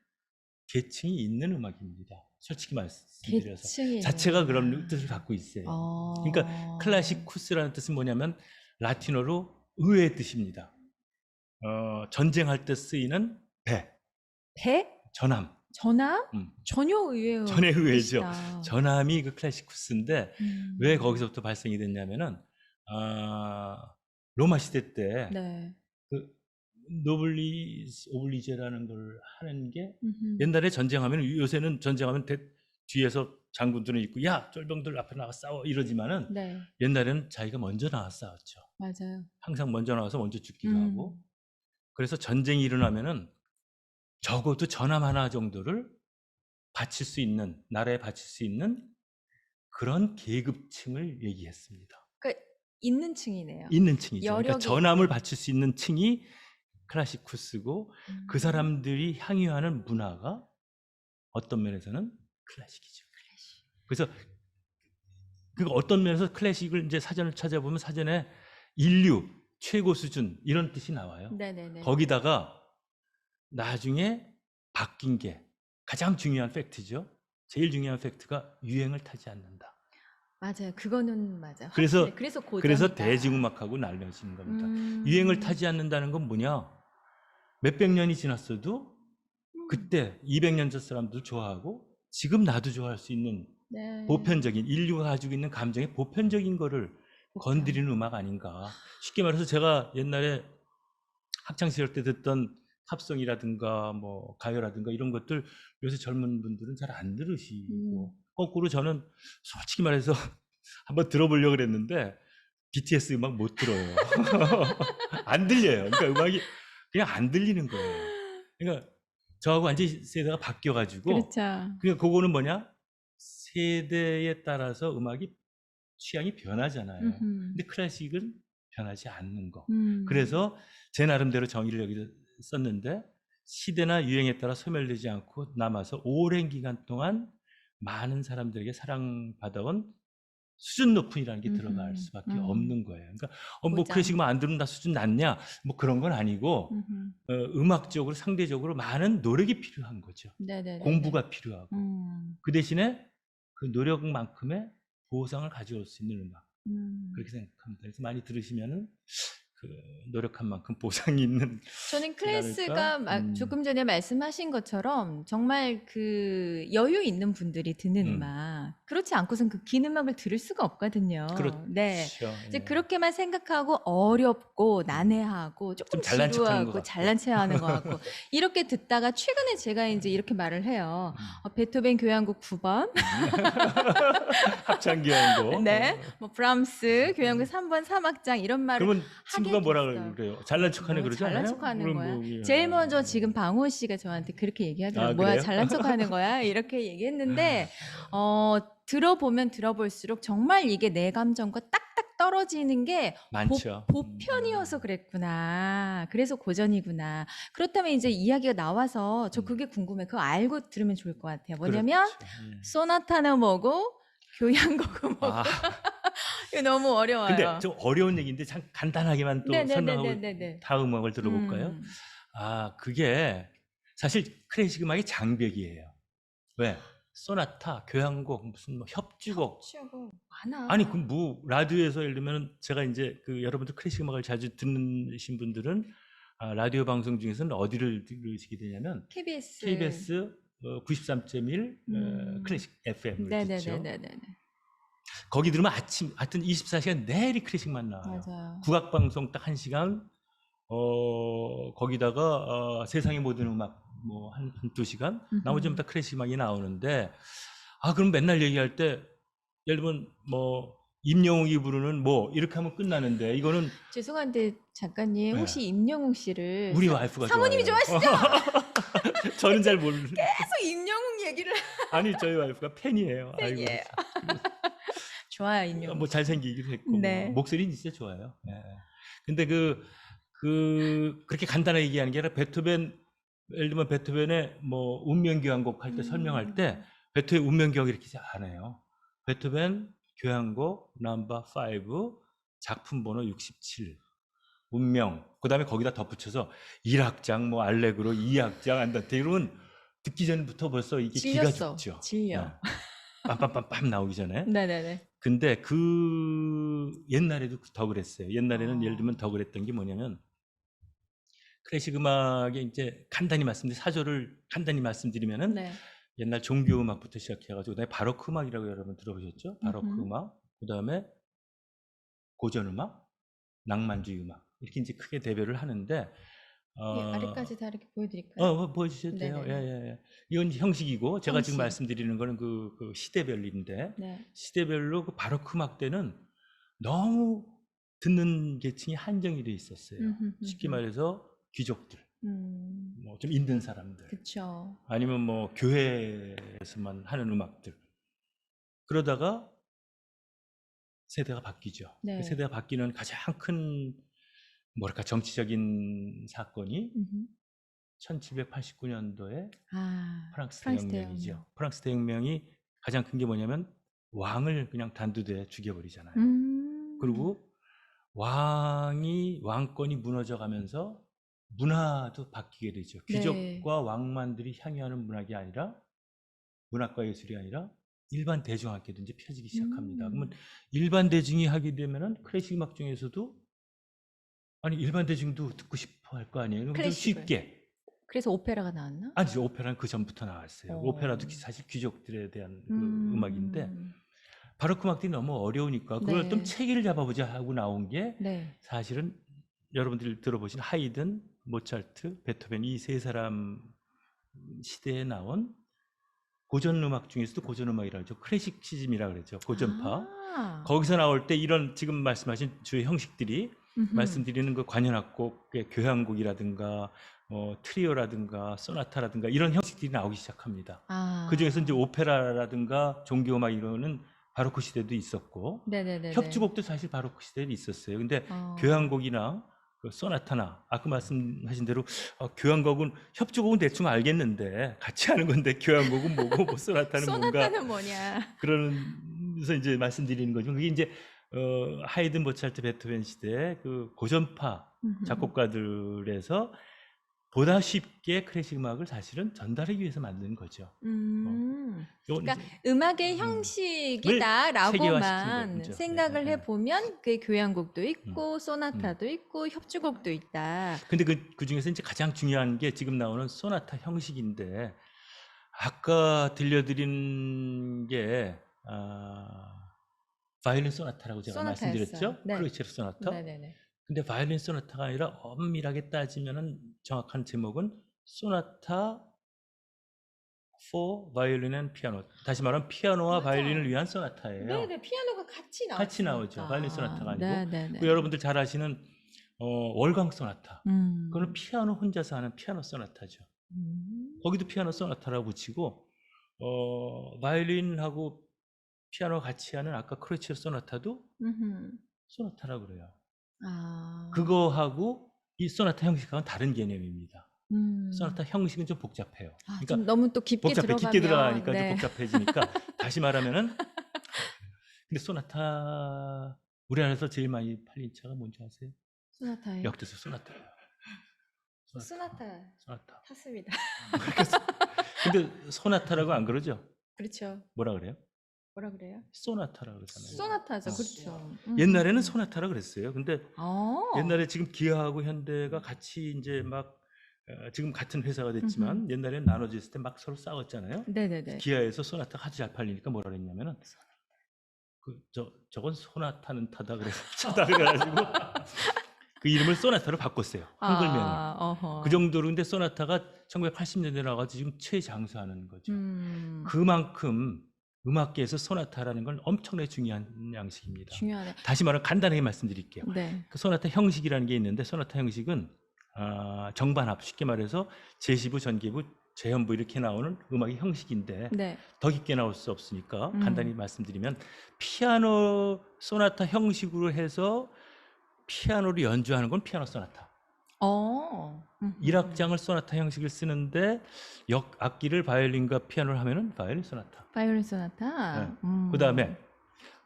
계층이 있는 음악입니다. 솔직히 말씀드려서 계층이 자체가 있는 그런 음악. 뜻을 갖고 있어요. 어. 그러니까 클래시쿠스라는 뜻은 뭐냐면 라틴어로 의의 뜻입니다. 전쟁할 때 쓰이는 배, 배? 전함. 전함? 음. 전혀 의외요. 전에 의외죠. 뜻이다. 전함이 그 클래시쿠스인데 왜 거기서부터 발생이 됐냐면은 로마 시대 때 네. 그 노블리스 오블리제라는 걸 하는 게 음흠. 옛날에 전쟁하면 요새는 전쟁하면 뒤에서 장군들은 있고 야 쫄병들 앞에 나가 싸워 이러지만은 네. 옛날에는 자기가 먼저 나와 싸웠죠. 맞아요. 항상 먼저 나와서 먼저 죽기도 하고 그래서 전쟁이 일어나면은 적어도 전함 하나 정도를 바칠 수 있는 나라에 바칠 수 있는 그런 계급층을 얘기했습니다. 그러니까 있는 층이네요. 있는 층이죠. 그러니까 여력이 전함을 있는. 받칠 수 있는 층이 클래시쿠스고 그 사람들이 향유하는 문화가 어떤 면에서는 클래식이죠. 그래서 그 어떤 면에서 클래식을 이제 사전을 찾아보면 사전에 인류 최고 수준 이런 뜻이 나와요. 네네네. 거기다가 나중에 바뀐 게 가장 중요한 팩트죠. 제일 중요한 팩트가 유행을 타지 않는다. 맞아요. 그거는 맞아요. 그래서 확실해. 그래서 고전이다. 그래서 대중음악하고 나뉘어지는 겁니다. 음. 유행을 타지 않는다는 건 뭐냐? 몇백 년이 지났어도 그때 200년 전 사람도 좋아하고 지금 나도 좋아할 수 있는 네. 보편적인 인류가 가지고 있는 감정의 보편적인 거를 건드리는 음악 아닌가. 쉽게 말해서 제가 옛날에 학창 시절 때 듣던 팝송이라든가 뭐 가요라든가 이런 것들 요새 젊은 분들은 잘 안 들으시고 거꾸로 저는 솔직히 말해서 한번 들어보려고 그랬는데 BTS 음악 못 들어요. 안 들려요. 그러니까 음악이 그냥 안 들리는 거예요. 그러니까 저하고 완전히 세대가 바뀌어가지고 그렇죠. 그러니까 그거는 뭐냐? 세대에 따라서 음악이 취향이 변하잖아요. 음흠. 근데 클래식은 변하지 않는 거. 음. 그래서 제 나름대로 정의를 여기서 썼는데 시대나 유행에 따라 소멸되지 않고 남아서 오랜 기간 동안 많은 사람들에게 사랑받아온 수준 높은이라는 게 들어갈 수밖에 없는 거예요. 그러니까 뭐 고전. 클래식만 안 들으면 다 수준 낮냐? 뭐 그런 건 아니고 음악적으로 상대적으로 많은 노력이 필요한 거죠. 네네네. 공부가 필요하고 음. 그 대신에 그 노력만큼의 보상을 가져올 수 있는 음악 그렇게 생각합니다. 그래서 많이 들으시면은 그 노력한 만큼 보상이 있는 저는 그러니까, 클래스가 조금 전에 말씀하신 것처럼 정말 그 여유 있는 분들이 듣는 음악 그렇지 않고선 그 긴 음악을 들을 수가 없거든요. 그렇죠. 네. 이제 예. 그렇게만 생각하고 어렵고 난해하고 조금 좀 잘난 척하는 것 지루하고 같고. 잘난 체하는 것 같고 이렇게 듣다가 최근에 제가 이제 이렇게 말을 해요. 베토벤 교향곡 9번, 합창기하고 네, 뭐 브람스 교향곡 3번 3악장 이런 말을 그러면 친구가 하게 뭐라 됐어요. 그래요? 잘난 척하네 뭐 그러지 않아요? 잘난 척하는 그럼 거야. 뭐, 예. 제일 먼저 지금 방호 씨가 저한테 그렇게 얘기하더라고요. 아, 뭐야, 그래요? 잘난 척하는 거야? 이렇게 얘기했는데 들어보면 들어볼수록 정말 이게 내 감정과 딱딱 떨어지는 게 많죠. 보편이어서 그랬구나. 그래서 고전이구나. 그렇다면 이제 이야기가 나와서 저 그게 궁금해. 그거 알고 들으면 좋을 것 같아요. 뭐냐면 그렇죠. 예. 소나타는 뭐고 교향곡은 뭐고. 아, 이거 너무 어려워요. 근데 좀 어려운 얘기인데 참 간단하게만 또 설명하고 네네네네네네. 다음 음악을 들어볼까요? 아, 그게 사실 클래식 음악의 장벽이에요. 왜? 소나타, 교향곡, 무슨 뭐 협주곡. 치고 많아. 아니, 그 뭐 라디오에서 예를 들면 제가 이제 그 여러분들 클래식 음악을 자주 듣는 분들은 라디오 방송 중에서는 어디를 들으시게 되냐면 KBS 93.1 클래식 FM을 듣죠. 네네네네네. 거기 들으면 하여튼 24시간 내리 클래식만 나와요. 맞아요. 국악 방송 딱 1시간 거기다가 세상의 모든 음악 뭐 한두 시간 나머지는 다 클래식 음악이 나오는데 그럼 맨날 얘기할 때 예를 들면 뭐 임영웅이 부르는 뭐 이렇게 하면 끝나는데 이거는 죄송한데 작가님 네. 혹시 임영웅 씨를 우리 와이프가 사모님이 좋아해요. 좋아하시죠? 저는 잘 모르는 계속 임영웅 얘기를 아니 저희 와이프가 팬이에요. 팬이에요. 좋아요 임영웅. 뭐 잘생기기도 했고 네. 뭐 목소리는 진짜 좋아요. 예. 근데 그렇게 간단하게 얘기하는 게 아니라 예를 들면 베토벤의 뭐 운명교향곡 할 때 설명할 때 베토벤 운명교향 이렇게 안 해요. 베토벤 교향곡 넘버 5 작품 번호 67 운명 그다음에 거기다 덧붙여서 1악장 뭐 알레그로 2악장 안다테 이러면 듣기 전부터 벌써 이게 기가 질렸어. 죽죠. 질려. 네. 빰빰빰빰 나오기 전에. 네네네. 근데 옛날에도 더 그랬어요. 옛날에는 예를 들면 더 그랬던 게 뭐냐면 클래식 음악에 이제 사조를 간단히 말씀드리면은 네. 옛날 종교 음악부터 시작해가지고 그다음에 바로크 음악이라고 여러분 들어보셨죠? 바로크 음악, 그다음에 고전 음악, 낭만주의 음악 이렇게 이제 크게 대별을 하는데 아래까지 다 이렇게 보여드릴까요? 보여주셔도 돼요. 네네네. 예. 이건 형식이고 제가 지금 형식. 말씀드리는 거는 그 시대별인데 네. 시대별로 그 바로크 음악 때는 너무 듣는 계층이 한정이 돼 있었어요. 쉽게 말해서 귀족들, 뭐 좀 있는 사람들, 그렇죠. 아니면 뭐 교회에서만 하는 음악들. 그러다가 세대가 바뀌죠. 네. 그 세대가 바뀌는 가장 큰 뭐랄까 정치적인 사건이 음흠. 1789년도에 프랑스 프랑스 대혁명이죠. 대혁명. 프랑스 대혁명이 가장 큰 게 뭐냐면 왕을 그냥 단두대 죽여버리잖아요. 그리고 왕권이 무너져가면서 문화도 바뀌게 되죠. 네. 귀족과 왕만들이 향유하는 문학이 아니라 문학과 예술이 아니라 일반 대중학교도 이제 펴지기 시작합니다. 그러면 일반 대중이 하게 되면은 클래식 음악 중에서도 아니 일반 대중도 듣고 싶어 할 거 아니에요. 그럼 좀 클래식을. 쉽게. 그래서 오페라가 나왔나? 아니죠. 오페라는 그 전부터 나왔어요. 어. 오페라도 사실 귀족들에 대한 그 음악인데 바로크 음악들이 너무 어려우니까 그걸 네. 좀 체계를 잡아보자 하고 나온 게 네. 사실은 여러분들이 들어보신 하이든, 모차르트, 베토벤 이 세 사람 시대에 나온 고전 음악 중에서도 고전 음악이라고 하죠. 클래식시즘이라 그러죠. 고전파. 아. 거기서 나올 때 이런 지금 말씀하신 주요 형식들이 음흠. 말씀드리는 그 관현악곡의 교향곡이라든가 트리오라든가 소나타라든가 이런 형식들이 나오기 시작합니다. 아. 그 중에서 이제 오페라라든가 종교음악 이런은 바로크 시대도 있었고 네네네. 협주곡도 사실 바로크 시대에 있었어요. 근데 어. 교향곡이나 그 소나타나 아까 말씀하신 대로 교향곡은 협주곡은 대충 알겠는데 같이 하는 건데 교향곡은 뭐고 뭐 소나타는 뭔가 소나타는 뭐냐? 그러면서 이제 말씀드리는 거죠. 그게 이제 하이든, 모차르트, 베토벤 시대 그 고전파 음흠. 작곡가들에서 보다 쉽게 클래식 음악을 사실은 전달하기 위해서 만든 거죠. 요건 그러니까 이제 음악의 체계화시킨 형식이다라고만 거죠. 생각을 네. 해보면 그 교향곡도 있고 소나타도 있고 협주곡도 있다. 근데 그 중에서 이제 가장 중요한 게 지금 나오는 소나타 형식인데 아까 들려드린 게 바이올린 소나타라고 제가 소나타였어요. 말씀드렸죠. 네. 크로이체르 소나타. 네네네. 근데 바이올린 소나타가 아니라 엄밀하게 따지면은 정확한 제목은 소나타 for violin and piano. 다시 말하면 피아노와 맞아. 바이올린을 위한 소나타예요. 네네 피아노가 같이 나왔으니까. 같이 나오죠. 바이올린 소나타가 아니고. 네네네. 그 여러분들 잘 아시는 월광 소나타. 음. 그거는 피아노 혼자서 하는 피아노 소나타죠. 거기도 피아노 소나타라고 붙이고 바이올린하고 피아노 같이 하는 아까 크로이체르 소나타도 음흠. 소나타라고 그래요. 아. 그거하고 이 소나타 형식하고는 다른 개념입니다. 음. 소나타 형식은 좀 복잡해요. 아, 그러니까 좀 너무 또 깊게 복잡해. 깊게 들어가면 들어가니까 네. 좀 복잡해지니까 다시 말하면은 근데 소나타 우리나라에서 제일 많이 팔린 차가 뭔지 아세요? 소나타예요. 역대급 소나타예요. 소나타 소나타. 탔습니다. 근데 소나타라고 안 그러죠? 그렇죠. 뭐라 그래요? 뭐라 그래요? 소나타라고 그러잖아요. 소나타죠. 그렇죠. 옛날에는 소나타라 그랬어요. 근데 어. 옛날에 지금 기아하고 현대가 같이 이제 막 지금 같은 회사가 됐지만 옛날에는 나눠져 있을 때 막 서로 싸웠잖아요. 네네네. 기아에서 소나타가 아주 잘 팔리니까 뭐라 그랬냐면은 저건 소나타는 타다 그래서 차다 그래가지고 그 이름을 소나타로 바꿨어요. 한글명을. 어허. 그 정도로 근데 소나타가 1980년대에 나와가지고 지금 최장수하는 거죠. 그만큼 음악계에서 소나타라는 건 엄청나게 중요한 양식입니다. 중요하네. 다시 말하면 간단하게 말씀드릴게요. 네. 그 소나타 형식이라는 게 있는데 소나타 형식은 정반합 쉽게 말해서 제시부, 전기부, 재현부 이렇게 나오는 음악의 형식인데 네. 더 깊게 나올 수 없으니까 간단히 말씀드리면 피아노 소나타 형식으로 해서 피아노를 연주하는 건 피아노 소나타. 어. 1악장을 소나타 형식을 쓰는데 악기를 바이올린과 피아노를 하면은 바이올린 소나타. 바이올린 소나타. 네. 그다음에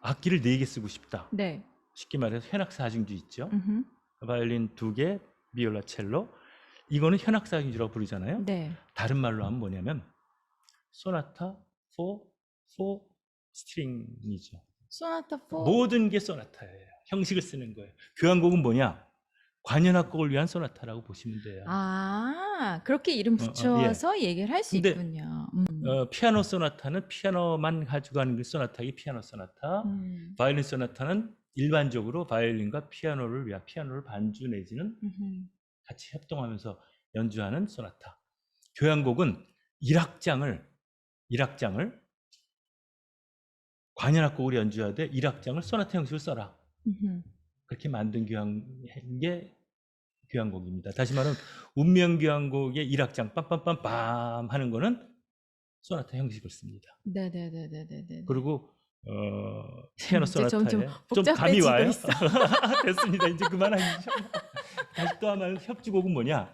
악기를 4개 쓰고 싶다. 네. 쉽게 말해서 현악 사중주 있죠. 음흠. 바이올린 2개, 비올라, 첼로. 이거는 현악 사중주라고 부르잖아요. 네. 다른 말로 하면 뭐냐면 소나타 for 스트링이죠. 소나타 4. 모든 게 소나타예요. 형식을 쓰는 거예요. 교향곡은 뭐냐? 관현악곡을 위한 소나타라고 보시면 돼요. 아, 그렇게 이름 붙여서 얘기를 할 수 근데, 있군요. 피아노 소나타는 피아노만 가지고 하는 게 소나타이기 피아노 소나타. 바이올린 소나타는 일반적으로 바이올린과 피아노를 위한 피아노를 반주 내지는 같이 협동하면서 연주하는 소나타. 교향곡은 1악장을 관현악곡을 연주하되 1악장을 소나타 형식으로 써라. 그렇게 만든 게 교향곡입니다. 다시 말하면 운명교향곡의 1악장 빰빰빰빰 하는 거는 소나타 형식을 씁니다. 네네네네네. 그리고 피아노 이제 점점 소나타에 좀 감이 복잡해지고 와요? 있어. 됐습니다. 이제 그만하시죠. 다시 또 하면 협주곡은 뭐냐?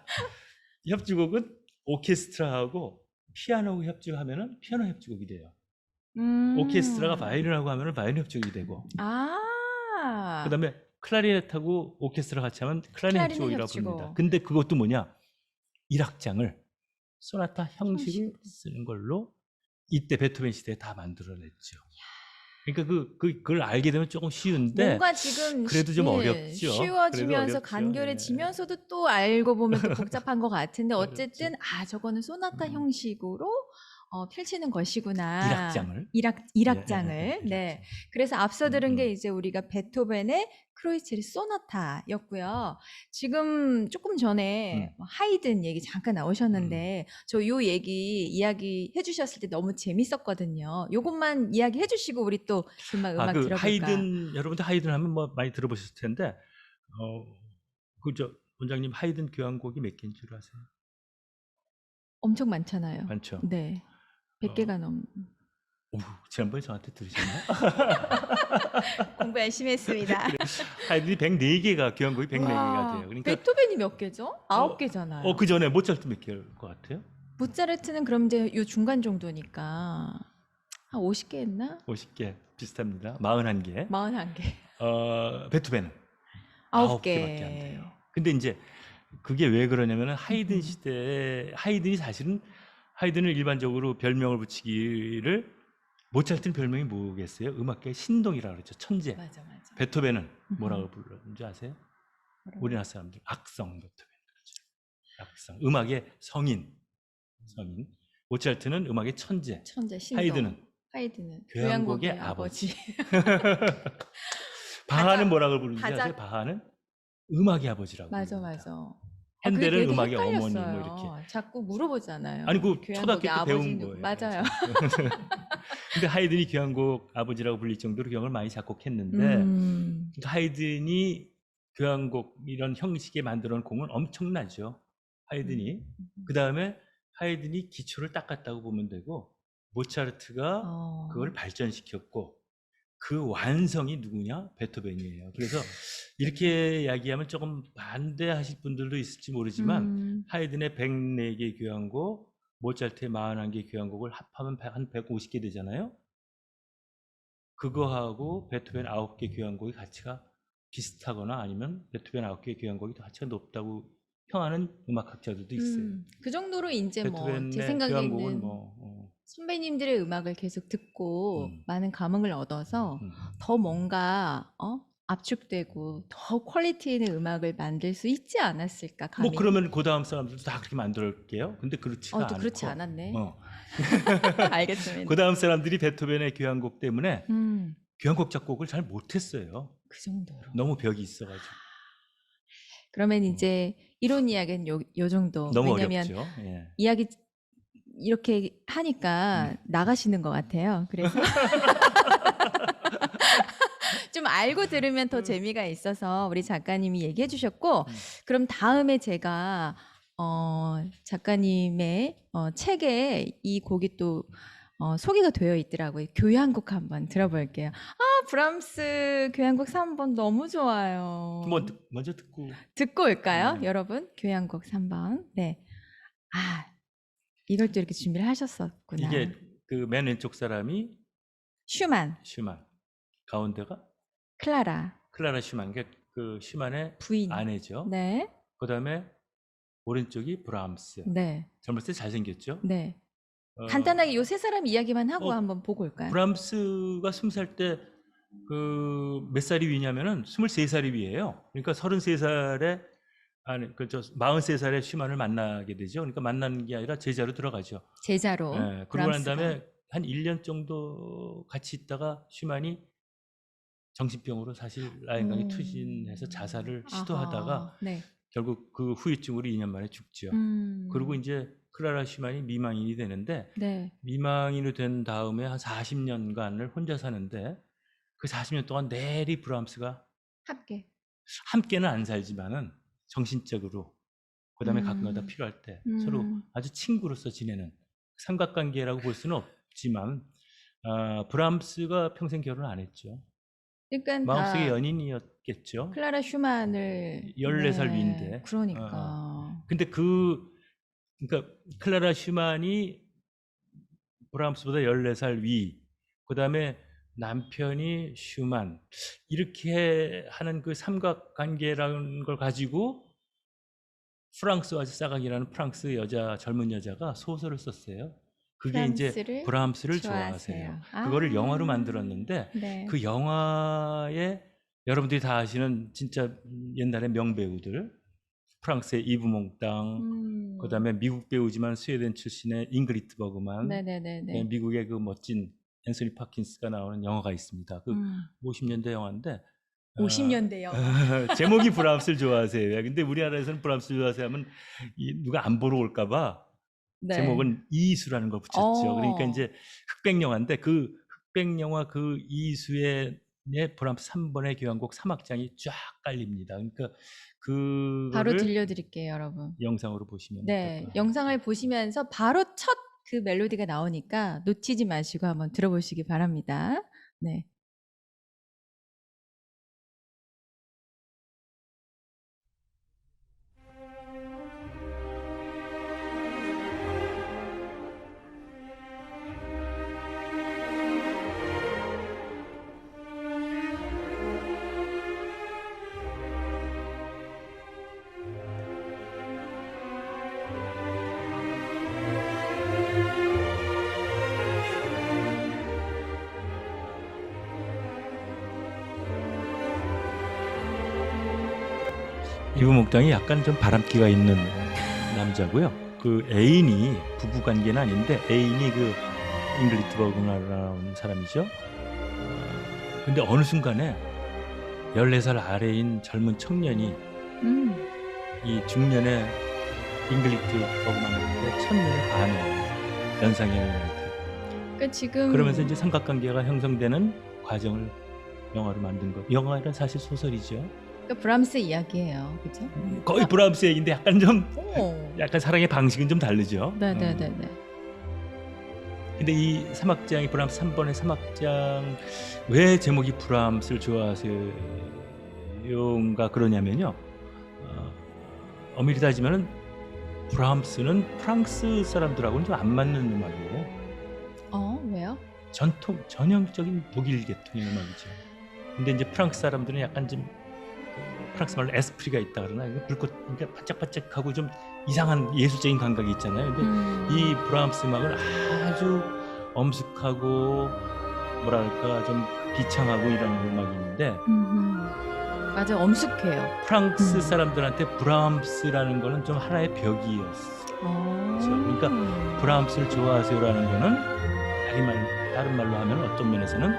협주곡은 오케스트라하고 피아노하고 협주하면은 피아노 협주곡이 돼요. 오케스트라가 바이올린하고 하면은 바이올린 협주곡이 되고, 아. 그다음에 클라리넷하고 오케스트라 같이 하면 클라리넷 클라리넷 협주곡이라고 협주곡. 부릅니다. 근데 그것도 뭐냐? 1악장을 소나타 형식을 형식으로. 쓰는 걸로 이때 베토벤 시대에 다 만들어냈죠. 그러니까 그걸 알게 되면 조금 쉬운데 뭔가 지금 그래도 좀 예, 어렵죠. 쉬워지면서 그래도 어렵죠. 간결해지면서도 또 알고 보면 또 복잡한 것 같은데 그렇죠. 어쨌든 저거는 소나타 음. 형식으로 펼치는 것이구나. 1악장을. 1악장을. 예, 네. 그래서 앞서 들은 게 음. 이제 우리가 베토벤의 크로이체르 소나타였고요. 지금 조금 전에 하이든 얘기 잠깐 나오셨는데 저 요 이야기 해주셨을 때 너무 재밌었거든요. 요것만 이야기 해주시고 우리 또 금방 음악 그 들어볼까. 하이든, 여러분들 하이든 하면 뭐 많이 들어보셨을 텐데 그저 원장님 하이든 교향곡이 몇 개인 줄 아세요? 엄청 많잖아요. 많죠. 네. 100개가 넘. 오, 지난번에 저한테 들으셨나요? 공부 열심히 했습니다. 하이든이 104개가 교향곡이 104개가 와, 돼요. 그러니까 베토벤이 몇 개죠? 9개잖아요. 그 전에 모차르트 몇 개일 것 같아요? 모차르트는 그럼 이제 요 중간 정도니까 한 50개 했나? 50개 비슷합니다. 41개. 41개. 베토벤은 9개. 9개밖에 안 돼요. 근데 이제 그게 왜 그러냐면은 하이든 시대에 하이든이 사실은 하이든을 일반적으로 별명을 붙이기를 모차르트는 별명이 뭐겠어요? 음악계의 신동이라고 그러죠. 천재. 맞아. 베토벤은 뭐라고 부르는지 아세요? 우리나라 사람들 악성 베토벤 그러죠. 악성. 음악의 성인. 모차르트는 음악의 천재. 천재 신동. 하이든은 교향곡의 교향곡의 아버지. 바하는 뭐라고 부르는지 바자. 아세요? 바하는 음악의 아버지라고. 맞아. 부릅니다. 그게 핸델은 되게 음악의 어머니 뭐 헷갈렸어요. 이렇게. 자꾸 물어보잖아요. 아니 그 교향곡의 초등학교 때 배운 아버지는 거예요. 맞아요. 근데 하이든이 교향곡 아버지라고 불릴 정도로 교향을 많이 작곡했는데 그러니까 하이든이 교향곡 이런 형식에 만들어 놓은 공은 엄청나죠. 하이든이. 그다음에 하이든이 기초를 닦았다고 보면 되고 모차르트가 그걸 발전시켰고 그 완성이 누구냐? 베토벤이에요. 그래서 이렇게 이야기하면 조금 반대하실 분들도 있을지 모르지만 하이든의 104개 교향곡, 모차르트의 41개 교향곡을 합하면 한 150개 되잖아요. 그거하고 베토벤 9개 교향곡의 가치가 비슷하거나 아니면 베토벤 9개 교향곡이 더 가치가 높다고 평하는 음악학자들도 있어요. 그 정도로 이제 뭐 제 베토벤의 생각에는 교향곡은 뭐 선배님들의 음악을 계속 듣고 많은 감흥을 얻어서 더 뭔가 압축되고 더 퀄리티 있는 음악을 만들 수 있지 않았을까 감히. 뭐 그러면 그 다음 사람들도 다 그렇게 만들게요. 근데 그렇지가 또 않고. 그렇지 않았네. 어. 알겠습니다. 그 다음 사람들이 베토벤의 교향곡 때문에 음, 교향곡 작곡을 잘 못했어요. 그 정도로. 너무 벽이 있어가지고. 그러면 이제 이론 이야기는 요 정도. 너무 왜냐면 어렵죠. 예. 이야기 이렇게 하니까 나가시는 것 같아요. 그래서 좀 알고 들으면 더 재미가 있어서 우리 작가님이 얘기해 주셨고, 그럼 다음에 제가 작가님의 책에 이 곡이 또 소개가 되어 있더라고요. 교향곡 한번 들어볼게요. 브람스 교향곡 3번 너무 좋아요. 먼저 듣고 올까요? 여러분, 교향곡 3번. 네. 이걸 또 이렇게 준비를 하셨었구나. 이게 그 맨 왼쪽 사람이 슈만, 가운데가 클라라, 슈만. 그 슈만의 부인. 아내죠. 네. 그다음에 오른쪽이 브람스. 네. 젊을 때 잘생겼죠. 네. 간단하게 요 세 사람 이야기만 하고 어, 한번 보고 올까요? 브람스가 20살 때 몇 살이 위냐면은 23살이 위예요. 그러니까 33살에 43살에 슈만을 만나게 되죠. 그러니까 만나는 게 아니라 제자로 들어가죠. 제자로. 예, 그러고 난 다음에 한 1년 정도 같이 있다가 슈만이 정신병으로 사실 라인강에 투신해서 자살을 시도하다가 네. 결국 그 후유증으로 2년 만에 죽죠. 그리고 이제 클라라 슈만이 미망인이 되는데 네. 미망인이 된 다음에 한 40년간을 혼자 사는데 그 40년 동안 내리 브람스가 함께는 안 살지만은 정신적으로 그다음에 가끔가다 필요할 때 서로 아주 친구로서 지내는 삼각관계라고 볼 수는 없지만 브람스가 평생 결혼 안 했죠. 그러니까 마음속에 다 연인이었겠죠. 클라라 슈만을 14살 네, 위인데. 그러니까. 근데 그러니까 클라라 슈만이 브람스보다 14살 위. 그다음에 남편이 슈만. 이렇게 하는 그 삼각관계라는 걸 가지고 프랑스와즈 사각이라는 프랑스 젊은 여자가 소설을 썼어요. 그게 이제 프랑스를 브람스를 좋아하세요. 좋아하세요. 그거를 영화로 만들었는데 네. 그 영화에 여러분들이 다 아시는 진짜 옛날의 명배우들, 프랑스의 이브 몽땅, 그다음에 미국 배우지만 스웨덴 출신의 잉그리트 버그만, 네네네네. 미국의 그 멋진 앤소니 파킨스가 나오는 영화가 있습니다. 그 50년대 영화인데 50년대 영화. 제목이 브람스를 좋아하세요. 근데 우리나라에서는 브람스를 좋아하세요 하면 누가 안 보러 올까봐 네. 제목은 이수라는 걸 붙였죠. 어. 그러니까 이제 흑백 영화인데 그 흑백 영화 그 이수의 브람스 3번의 교향곡 3악장이 쫙 깔립니다. 그러니까 바로 그거를 들려드릴게요, 여러분. 영상으로 보시면 네, 어떨까요? 영상을 보시면서 바로 첫 그 멜로디가 나오니까 놓치지 마시고 한번 들어보시기 바랍니다. 네. 이브 목당이 약간 좀 바람기가 있는 남자고요. 그 애인이 부부관계는 아닌데 애인이 그 잉글리트 버그나라는 사람이죠. 근데 어느 순간에 14살 아래인 젊은 청년이 이 중년의 잉글리트 버그나한테 첫눈에 반해요. 연상연하한테. 그러니까 지금 그러면서 이제 삼각관계가 형성되는 과정을 영화로 만든 거. 영화는 사실 소설이죠. 그러니까 브람스 이야기예요, 그죠? 거의 브람스 얘기인데 약간 좀 오. 약간 사랑의 방식은 좀 다르죠. 네네네네. 근데 이 3악장이 브람스 3번의 3악장 왜 제목이 브람스를 좋아하세요가 그러냐면요. 엄밀히 따지면은 브람스는 프랑스 사람들하고는 좀 안 맞는 음악이에요. 왜요? 전형적인 독일 계통의 음악이죠. 근데 이제 프랑스 사람들은 약간 좀 프랑스 말로 에스프리가 있다 그러나 이거 불꽃 그러니까 반짝반짝하고 좀 이상한 예술적인 감각이 있잖아요. 근데 이 브람스 음악은 아주 엄숙하고 뭐랄까 좀 비창하고 이런 음악인데 맞아, 엄숙해요. 프랑스 사람들한테 브람스라는 거는 좀 하나의 벽이었어요. 그렇죠? 그러니까 브람스를 좋아하세요라는 거는 다른 말로 하면 어떤 면에서는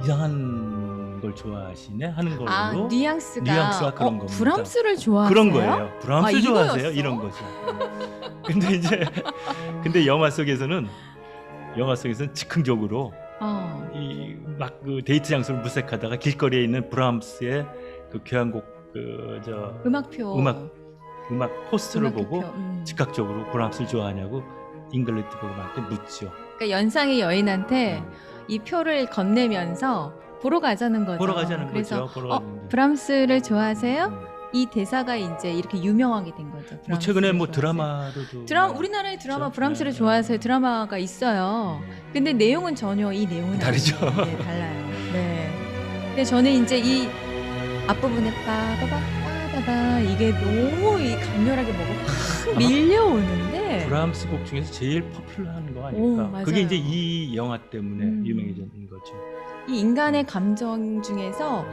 이상한 걸 좋아하시네 하는 걸로 뉘앙스가 그런 겁니다. 브람스를 좋아하세요? 그런 거예요. 브람스 좋아하세요? 이거였어? 이런 거죠. 근데 영화 속에서는 즉흥적으로 이 막 그 데이트 장소를 물색하다가 길거리에 있는 브람스의 그 교향곡 음악표 음악 포스터를 음악표 보고 표. 즉각적으로 브람스를 좋아하냐고 잉글리트 버그만한테 묻죠. 그러니까 연상의 여인한테 이 표를 건네면서 보러 가자는 거죠. 보러 가자는 그래서 거죠. 보러 가는데. 브람스를 좋아하세요? 이 대사가 이제 이렇게 유명하게 된 거죠. 뭐 최근에 뭐 브람스를 드라마로도 우리나라의 드라마 그렇죠? 브람스를 네. 좋아하세요 드라마가 있어요. 근데 내용은 전혀 이 내용은 다르죠. 아니에요. 네, 달라요. 네. 근데 저는 이제 이 앞부분에 빠바바 빠바바 이게 너무 이 강렬하게 뭐가 확 밀려오는데 브람스 곡 중에서 제일 포퓰러한 거 오, 아닐까? 맞아요. 그게 이제 이 영화 때문에 유명해진 거죠. 이 인간의 감정 중에서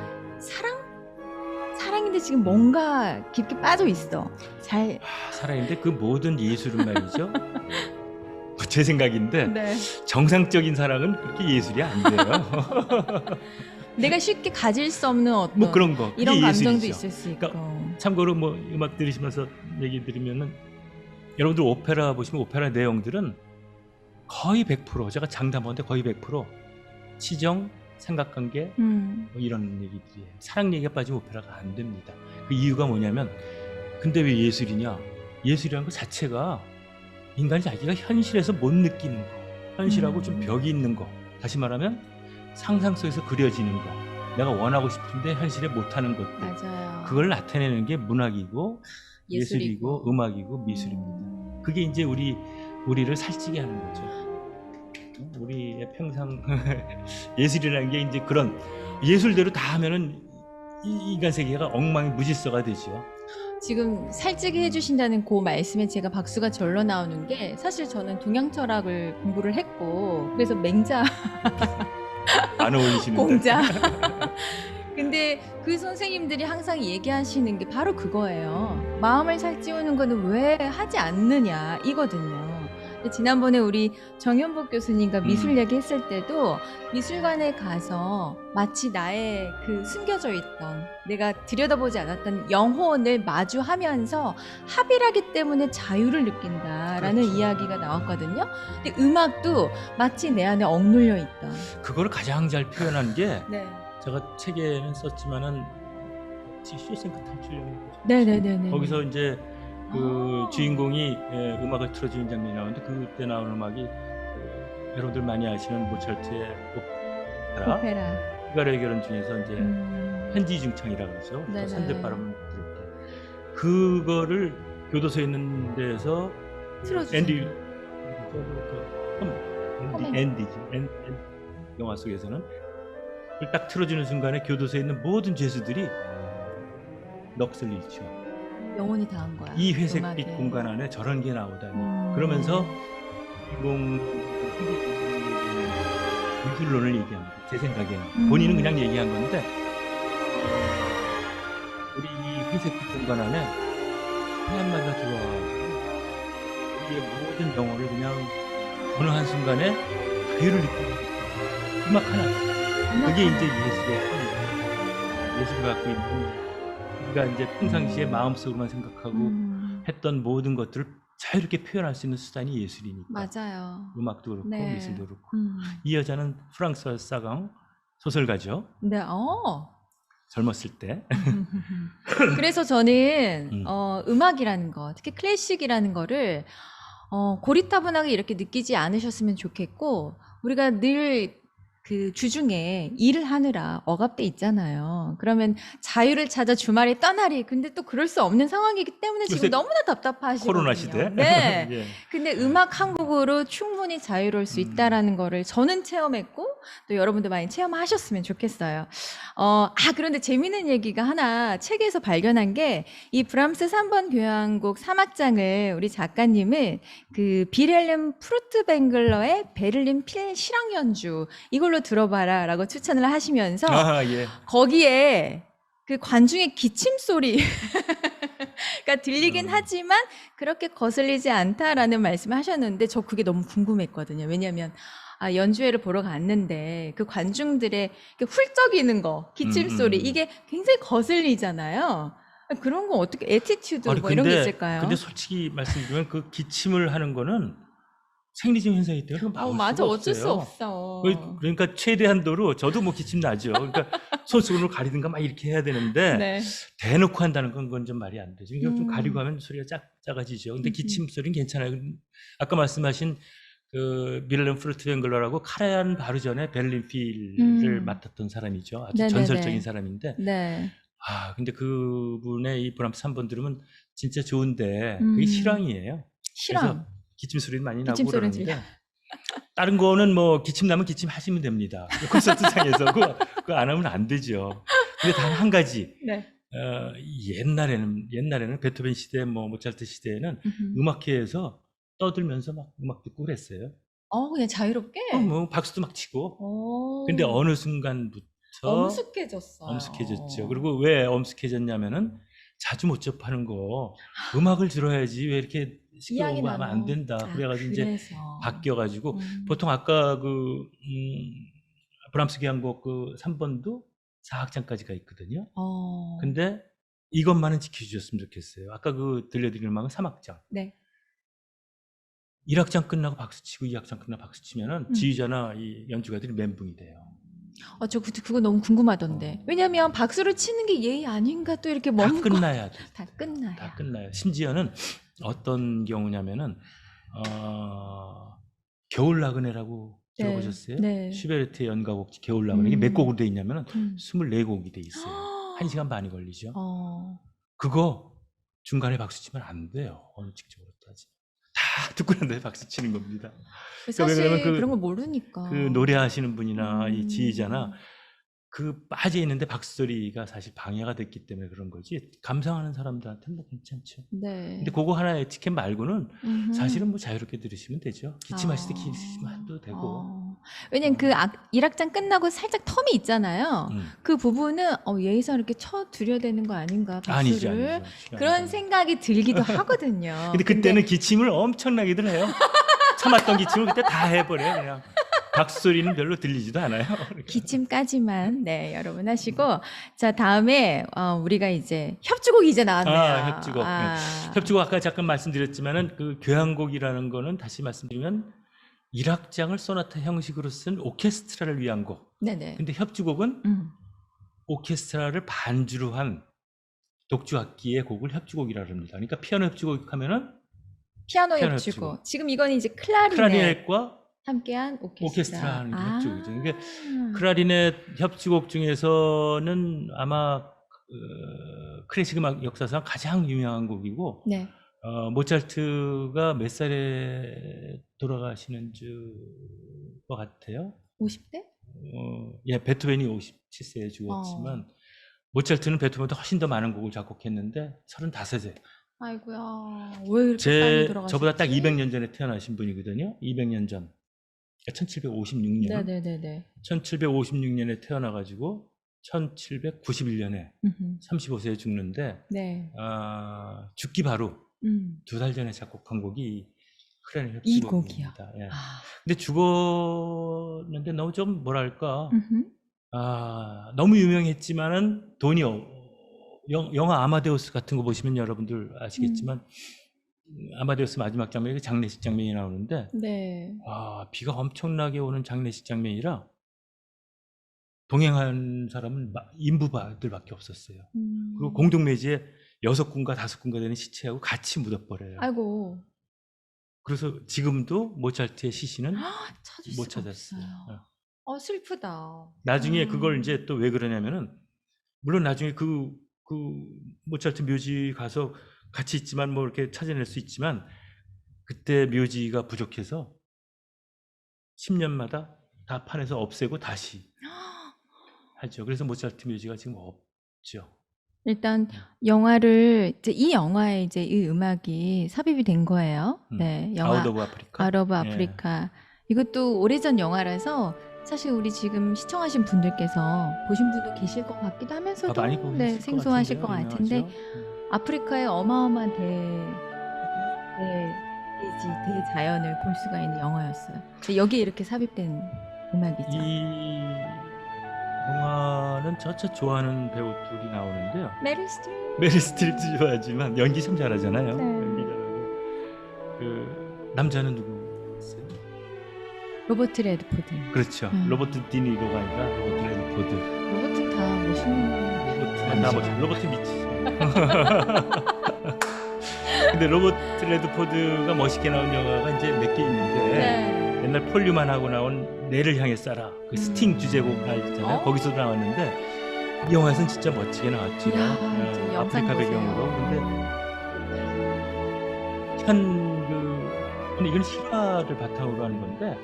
사랑인데 지금 뭔가 깊게 빠져 있어. 살아있는데 그 모든 예술은 말이죠. 제 생각인데 네. 정상적인 사랑은 그렇게 예술이 안 돼요. 내가 쉽게 가질 수 없는 어떤 뭐 그런 거. 그게 이런 감정도 예술이죠. 있을 수 있고. 그러니까 참고로 뭐 음악 들으시면서 얘기 들으면은 여러분들 오페라 보시면 오페라 내용들은 거의 100% 제가 장담하는데 거의 100% 치정, 삼각관계 뭐 이런 얘기들이에요. 사랑 얘기가 빠지면 오페라가 안 됩니다. 그 이유가 뭐냐면 근데 왜 예술이냐? 예술이라는 것 자체가 인간이 자기가 현실에서 못 느끼는 거. 현실하고 좀 벽이 있는 거. 다시 말하면 상상 속에서 그려지는 거. 내가 원하고 싶은데 현실에 못하는 것들. 맞아요. 그걸 나타내는 게 문학이고 예술이고. 예술이고 음악이고 미술입니다. 그게 이제 우리를 살찌게 하는 거죠. 우리의 평상 예술이라는 게 이제 그런 예술대로 다 하면은 인간 세계가 엉망무질서가 되죠. 지금 살찌게 해주신다는 그 말씀에 제가 박수가 절로 나오는 게 사실 저는 동양 철학을 공부를 했고 그래서 맹자 안 어울리시는데. 공자. 근데 그 선생님들이 항상 얘기하시는 게 바로 그거예요. 마음을 살찌우는 거는 왜 하지 않느냐 이거든요. 근데 지난번에 우리 정현복 교수님과 미술 얘기했을 때도 미술관에 가서 마치 나의 그 숨겨져 있던 내가 들여다보지 않았던 영혼을 마주하면서 합일하기 때문에 자유를 느낀다라는 그렇죠. 이야기가 나왔거든요. 근데 음악도 마치 내 안에 억눌려 있던. 그걸 가장 잘 표현한 게 네. 제가 책에는 썼지만은 쇼생크 탈출용. 네네네네. 거기서 이제 그 아. 주인공이 음악을 틀어주는 장면이 나오는데 그때 나오는 음악이 여러분들 많이 아시는 모차르트의 오페라, 오페라. 피가로의 결혼 중에서 이제 현지 중창이라고 그러죠. 네네. 산대바람을 부를 때 그거를 교도소에 있는 데서 틀어주세요. 앤디지 영화 속에서는 그걸 딱 틀어주는 순간에 교도소에 있는 모든 죄수들이 넋을 잃죠. 영혼이 다한 거야. 이 회색빛 음악에. 공간 안에 저런 게 나오다니. 그러면서 주인공 미술론을 얘기합니다. 제 생각에는 본인은 그냥 얘기한 건데 우리 이 회색빛 공간 안에 하얀마다 들어와 우리의 모든 영혼을 그냥 어느 한순간에 자유를 느끼고 음악 하나. 그게 이제 예술의 예술이 갖고 있는 우리가 이제 평상시에 마음속으로만 생각하고 했던 모든 것들을 자유롭게 표현할 수 있는 수단이 예술이니까. 맞아요. 음악도 그렇고 네. 미술도 그렇고. 음. 이 여자는 프랑스와 사강 소설가죠. 네, 젊었을 때. 그래서 저는 음. 음악이라는 거, 특히 클래식이라는 거를 고리타분하게 이렇게 느끼지 않으셨으면 좋겠고 우리가 늘 그 주중에 일을 하느라 억압돼 있잖아요. 그러면 자유를 찾아 주말에 떠나리. 근데 또 그럴 수 없는 상황이기 때문에 지금 요새 너무나 답답하시거든요. 코로나 시대. 네. 예. 근데 음악 한 곡으로 충분히 자유로울 수 있다라는 거를 저는 체험했고 또 여러분도 많이 체험하셨으면 좋겠어요. 그런데 재미있는 얘기가 하나 책에서 발견한 게 이 브람스 3번 교향곡 3악장을 우리 작가님은 그 빌헬름 프루트뱅글러의 베를린 필 실황 연주 이걸로 들어봐라라고 추천을 하시면서 예. 거기에 그 관중의 기침 소리가 들리긴 하지만 그렇게 거슬리지 않다라는 말씀을 하셨는데 저 그게 너무 궁금했거든요. 왜냐하면 연주회를 보러 갔는데 그 관중들의 훌쩍이는 거, 기침 소리 이게 굉장히 거슬리잖아요. 그런 거 어떻게 에티튜드 뭐 이런 게 있을까요? 근데 솔직히 말씀드리면 그 기침을 하는 거는 생리적 현상이기 때문에 막을 맞아, 수가 어쩔 수 없어요. 없어. 그러니까 최대한도로 저도 뭐 기침 나죠. 그러니까 손수건으로 가리든가 막 이렇게 해야 되는데 네. 대놓고 한다는 건 좀 말이 안 되죠. 그러니까 좀 가리고 하면 소리가 작아지죠. 근데 기침 소리는 괜찮아요. 아까 말씀하신 그 빌헬름 프루트뱅글러라고 카라얀 바로 전에 베를린 필을 맡았던 사람이죠. 아주 네네네. 전설적인 사람인데 네. 근데 그분의 이 브람스 3번 들으면 진짜 좋은데 그게 실황이에요. 실황. 그래서 기침 소리는 많이 나고 기침 소리는 그러는데 다른 거는 뭐 기침 나면 기침 하시면 됩니다. 콘서트장에서 그거 안 하면 안 되죠. 근데 단 한 가지 네. 옛날에는 베토벤 시대 뭐 모차르트 시대에는 음악회에서 떠들면서 막 음악 듣고 그랬어요. 그냥 자유롭게? 뭐 박수도 막 치고. 오. 근데 어느 순간부터 엄숙해졌어요. 엄숙해졌죠. 그리고 왜 엄숙해졌냐면은 자주 못 접하는 거 음악을 들어야지 왜 이렇게 시끄러운 거 하면 안 된다. 그래가지고 이제 그래서. 바뀌어가지고 보통 아까 그 브람스 교향곡 그 3번도 4악장까지가 있거든요. 근데 이것만은 지켜주셨으면 좋겠어요. 아까 그 들려드린 음악은 3악장. 네. 1악장 끝나고 박수치고 2악장 끝나고 박수치면은 지휘자나 이 연주가들이 멘붕이 돼요. 그거 너무 궁금하던데. 왜냐면 박수를 치는 게 예의 아닌가 또 이렇게 다 멈고. 끝나야 돼. 다 끝나야. 다 끝나요. 심지어는 어떤 경우냐면은 겨울 나그네라고 네. 들어보셨어요? 네. 슈베르트의 연가곡 겨울 나그네. 이게 몇 곡으로 돼 있냐면은 24곡이 돼 있어요. 1시간 반이 걸리죠. 그거 중간에 박수 치면 안 돼요. 어느 직접으로 따지. 다 듣고 난 다음에 박수 치는 겁니다. 사실 왜냐면 그런 걸 모르니까. 그 노래하시는 분이나 이 음. 지휘자나 그 빠져 있는데 박수 소리가 사실 방해가 됐기 때문에 그런 거지. 감상하는 사람들한테는 뭐 괜찮죠. 네. 근데 그거 하나 에티켓 말고는 음흠. 사실은 뭐 자유롭게 들으시면 되죠. 기침하실 때 기침해도 되고. 왜냐면 그 1악장 끝나고 살짝 텀이 있잖아요. 그 부분은 예의상 이렇게 쳐 드려야 되는 거 아닌가 아니죠, 박수를. 아니죠. 그런 생각이 들기도 하거든요. 근데 그때는 기침을 엄청나게들 해요. 참았던 기침을 그때 다 해버려요. 그냥 박수 소리는 별로 들리지도 않아요. 기침까지만 네 여러분 하시고 자 다음에 우리가 이제 협주곡이 이제 나왔네요. 협주곡. 네. 협주곡 아까 잠깐 말씀드렸지만은 그 교향곡이라는 거는 다시 말씀드리면 1악장을 소나타 형식으로 쓴 오케스트라를 위한 곡. 네네. 근데 협주곡은 오케스트라를 반주로 한 독주악기의 곡을 협주곡이라고 합니다. 그러니까 피아노 협주곡 하면은 피아노 피아노 협주곡. 협주곡. 지금 이거는 이제 클라리넷 클라리넷과 함께한 오케스트라 하는 게 협주곡이죠. 그러니까 아. 클라리넷 협주곡 중에서는 아마 클래식 음악 역사상 가장 유명한 곡이고 네. 모차르트가 몇 살에 돌아가시는 것 같아요? 50대? 예, 베토벤이 57세에 죽었지만 모차르트는 베토벤보다 훨씬 더 많은 곡을 작곡했는데 35세. 아이고야. 왜 이렇게 빨리 돌아가셨지? 저보다 딱 200년 전에 태어나신 분이거든요. 200년 전. 1756년. 네네네네. 1756년에 태어나가지고 1791년에 35세에 죽는데 네. 죽기 바로 2달 전에 작곡한 곡이 클라리넷 이 협주곡입니다. 곡이요. 예. 근데 죽었는데 너무 좀 뭐랄까 너무 유명했지만은 돈이 영화 아마데우스 같은 거 보시면 여러분들 아시겠지만 아마데우스 마지막 장면에 장례식 장면이 나오는데 네. 비가 엄청나게 오는 장례식 장면이라 동행한 사람은 인부들밖에 없었어요. 그리고 공동매지에 6군과 5군가 되는 시체하고 같이 묻어버려요. 아이고. 그래서 지금도 모차르트의 시신은 찾을 못 수가 찾았어요. 없어요. 슬프다. 나중에 그걸 이제 또 왜 그러냐면은 물론 나중에 그 모차르트 묘지 가서 같이 있지만 뭐 이렇게 찾아낼 수 있지만 그때 묘지가 부족해서 10년마다 다 판에서 없애고 다시 하죠. 그래서 모차르트 묘지가 지금 없죠. 일단 영화를 이제 이 영화에 이제 이 음악이 삽입이 된 거예요. 네, 영화 아웃 오브 아프리카. 아웃 오브 예. 아프리카. 이것도 오래전 영화라서 사실 우리 지금 시청하신 분들께서 보신 분도 계실 것 같기도 하면서도 많이 보셨을 네, 것 생소하실 것 같은데요. 같은데 유명하죠. 아프리카의 어마어마한 대자연을 볼 수가 있는 영화였어요. 근데 여기에 이렇게 삽입된 음악이죠. 이 영화는 저차 좋아하는 배우들이 나오는데요. 메릴 스트립. 메릴 스트립도 좋아하지만 연기 참 잘하잖아요. 네. 연기 잘하고 그 남자는 누구였어요? 로버트 레드포드. 그렇죠. 로버트 디니로가 아니라 로버트 레드포드. 로버트 다 멋있는. 로버트만 다 멋져. 로버트 미치죠. 근데 로버트 레드포드가 멋있게 나온 영화가 이제 몇 개 있는데 네. 옛날 폴 뉴만하고 나온 내를 향해 쏴라 그 스팅 주제곡 알잖아요. 거기서도 나왔는데 이 영화에서는 진짜 멋지게 나왔죠. 이야, 진짜 영상 아프리카 보세요. 배경으로. 근데 이건 실화를 바탕으로 하는 건데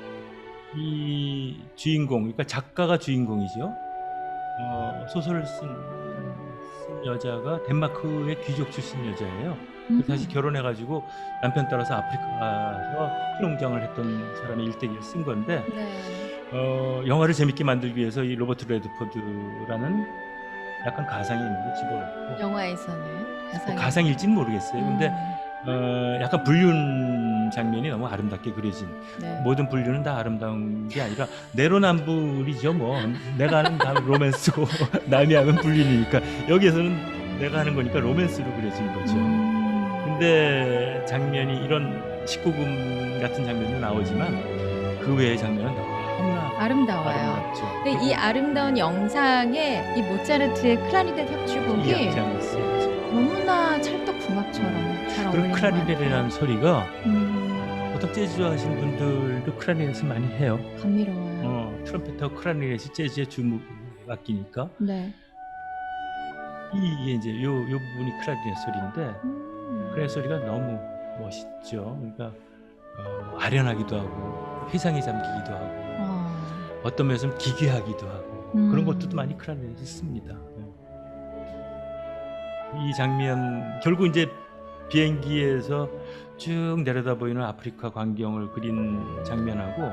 이 주인공, 그러니까 작가가 주인공이죠. 소설을 쓴 여자가 덴마크의 귀족 출신 여자예요. 다시 결혼해가지고 남편 따라서 아프리카 가서 피농장을 했던 사람의 일대기를 쓴 건데 네. 영화를 재밌게 만들기 위해서 이 로버트 레드포드라는 약간 가상의 인물을 집어넣고 영화에서는 가상일지는 모르겠어요. 근데 약간 불륜 장면이 너무 아름답게 그려진 네. 모든 불륜은 다 아름다운 게 아니라 내로남불이죠. 뭐 내가 하는 다 로맨스고 남이 하면 불륜이니까 여기에서는 내가 하는 거니까 로맨스로 그려진 거죠. 근데 장면이 이런 19금 같은 장면도 나오지만 그 외의 장면은 너무나 아름다워요. 아름답죠. 근데 이 아름다운 영상에 이 모차르트의 클라리넷 이 협주곡이 악장이 쓰여져. 너무나 찰떡궁합처럼 잘 그리고 어울리는 클라리넷이라는 소리가 것 같아요. 보통 재즈 좋아하시는 분들도 클라리넷을 많이 해요. 감미로워요. 트럼펫하고 클라리넷이 재즈의 주 악기니까 네. 이게 이제 요 부분이 클라리넷 소리인데 클라리넷 소리가 너무 멋있죠. 그러니까 아련하기도 하고 회상에 잠기기도 하고 어떤 면에서는 기괴하기도 하고 그런 것들도 많이 클라리넷이 씁니다. 이 장면 결국 이제 비행기에서 쭉 내려다 보이는 아프리카 광경을 그린 장면하고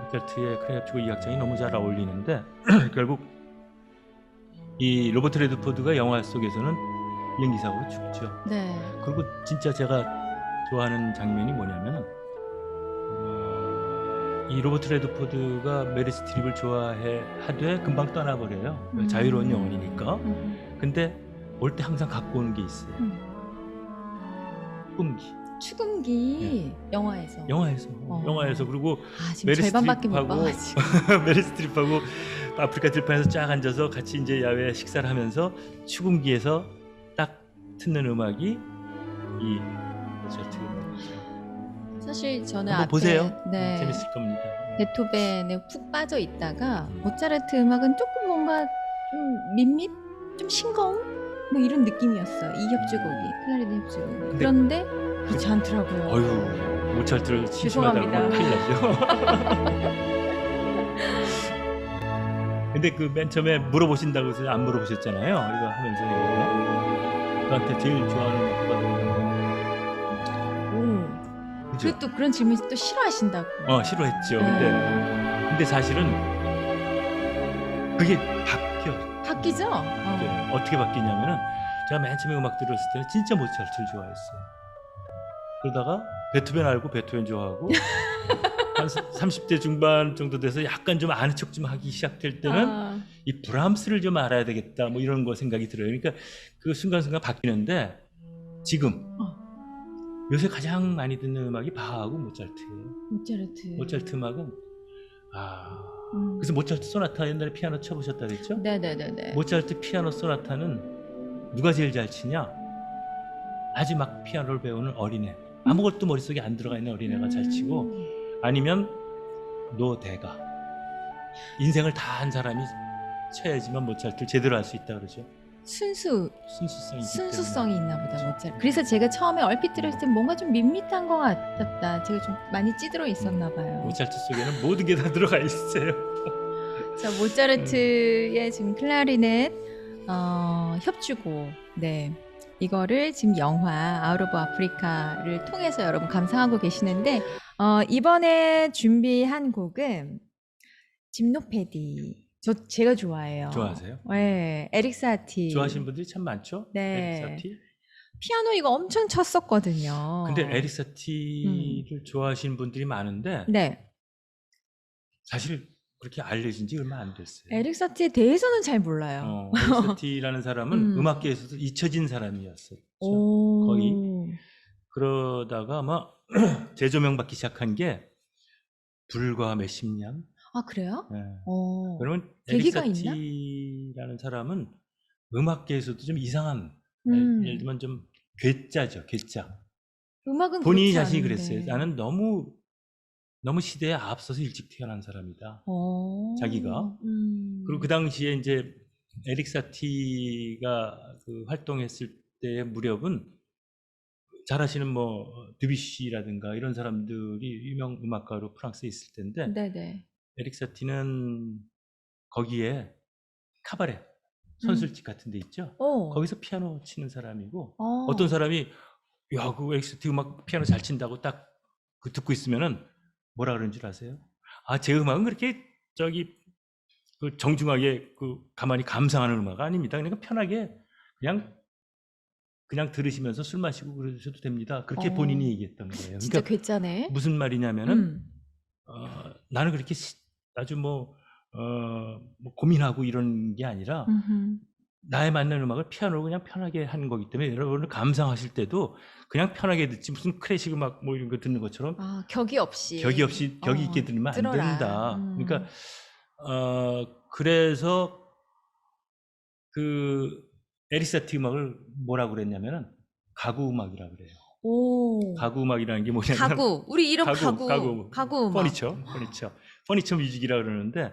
모차르트의 클라리넷 협주곡 이 악장이 너무 잘 어울리는데 결국 이 로버트 레드포드가 영화 속에서는 비행기 사고로 죽죠. 네. 그리고 진짜 제가 좋아하는 장면이 뭐냐면은 이 로버트 레드포드가 메리 스트립을 좋아해 하되 금방 떠나버려요. 자유로운 영혼이니까. 근데 올 때 항상 갖고 오는 게 있어요. 꿈기. 추궁기 영화에서. 영화에서 그리고 지금 절반밖에 못 스트립하고 봐가지고. 메리 스트립하고 아프리카 들판에서 쫙 앉아서 같이 이제 야외 식사를 하면서 추궁기에서 딱 듣는 음악이 이 모차르트 음악이죠. 사실 저는 한번 앞에 보세요. 네, 재밌을 겁니다. 베토벤에 푹 빠져 있다가 모차르트 음악은 조금 뭔가 좀 밋밋, 좀 싱거운 뭐 이런 느낌이었어요. 이 협주곡이 클라리넷 협주곡이. 그런데 그렇지 않더라고요. 어휴, 모차르트를 심심하다고 죄송합니다. 큰일 나죠. 근데 그 맨 처음에 물어보신다고 해서 안 물어보셨잖아요. 이거 하면서 너한테 제일 좋아하는 음악가 오. 그죠? 그리고 또 그런 질문 또 싫어하신다고. 싫어했죠. 네. 근데 사실은 그게 바뀌어. 바뀌죠? 이게 어떻게 바뀌냐면은 제가 맨 처음에 음악 들었을 때는 진짜 모차르트를 좋아했어요. 그러다가 베토벤 알고 베토벤 좋아하고 한 30대 중반 정도 돼서 약간 좀 아는 척 좀 하기 시작될 때는 이 브람스를 좀 알아야 되겠다 뭐 이런 거 생각이 들어요. 그러니까 그 순간순간 바뀌는데 지금 요새 가장 많이 듣는 음악이 바하하고 모차르트예요. 모차르트 음악은 그래서 모차르트 소나타 옛날에 피아노 쳐보셨다 그랬죠? 네네네네. 모차르트 피아노 소나타는 누가 제일 잘 치냐? 아직 막 피아노를 배우는 어린애, 아무것도 머릿속에 안 들어가 있는 어린애가 잘 치고, 아니면 노대가 인생을 다 한 사람이 쳐야지만 모차르트를 제대로 할 수 있다 그러죠. 순수성이 있나 보다 모차르트. 그래서 제가 처음에 얼핏 들었을 때 뭔가 좀 밋밋한 것 같았다. 제가 좀 많이 찌들어 있었나 봐요. 모차르트 속에는 모든 게 다 들어가 있어요. 자, 모차르트의 지금 클라리넷 협주곡, 네, 이거를 지금 영화 아웃 오브 아프리카를 통해서 여러분 감상하고 계시는데 이번에 준비한 곡은 짐노페디. 제가 좋아해요. 좋아하세요? 네, 에릭 사티. 좋아하시는 분들이 참 많죠. 네. 에릭 사티. 피아노 이거 엄청 쳤었거든요. 근데 에릭 사티를 좋아하시는 분들이 많은데 네. 사실 그렇게 알려진 지 얼마 안 됐어요. 에릭 사티에 대해서는 잘 몰라요. 에릭 사티라는 사람은 음악계에서도 잊혀진 사람이었었죠. 거의. 그러다가 아마 재조명받기 시작한 게 불과 몇십 년. 아, 그래요? 네. 그러면 에릭 계기가 있나? 사티라는 사람은 음악계에서도 좀 이상한, 예를 들면 좀 괴짜죠, 괴짜. 음악은 본인이 그렇지 자신이 않은데. 그랬어요. 나는 너무 시대에 앞서서 일찍 태어난 사람이다. 자기가. 그리고 그 당시에 이제 에릭 사티가 그 활동했을 때의 무렵은 잘 아시는 뭐 드뷔시라든가 이런 사람들이 유명 음악가로 프랑스에 있을 텐데, 네네. 에릭 사티는 거기에 카바레 선술집 같은 데 있죠. 거기서 피아노 치는 사람이고, 어떤 사람이 야, 그 에릭 사티 음악 피아노 잘 친다고 딱 그 듣고 있으면은 뭐라 그러는 줄 아세요? 제 음악은 그렇게 그 정중하게 그 가만히 감상하는 음악 아닙니다. 그러니까 편하게 그냥 들으시면서 술 마시고 그러셔도 됩니다. 그렇게 본인이 얘기했던 거예요. 진짜 그러니까 괴짜네. 무슨 말이냐면은 나는 그렇게 아주 뭐 고민하고 이런 게 아니라 나에 맞는 음악을 피아노로 그냥 편하게 하는 거기 때문에 여러분을 감상하실 때도 그냥 편하게 듣지 무슨 클래식 음악 뭐 이런 거 듣는 것처럼 격이 없이 격이 있게 들으면 안 들어라. 된다. 그러니까 그래서 그 에릭 사티 음악을 뭐라고 그랬냐면은 가구 음악이라고 그래요. 오. 가구 음악이라는 게 뭐냐면 가구. 우리 이름 가구. 가구 음악. 퍼니처 뮤직이라 그러는데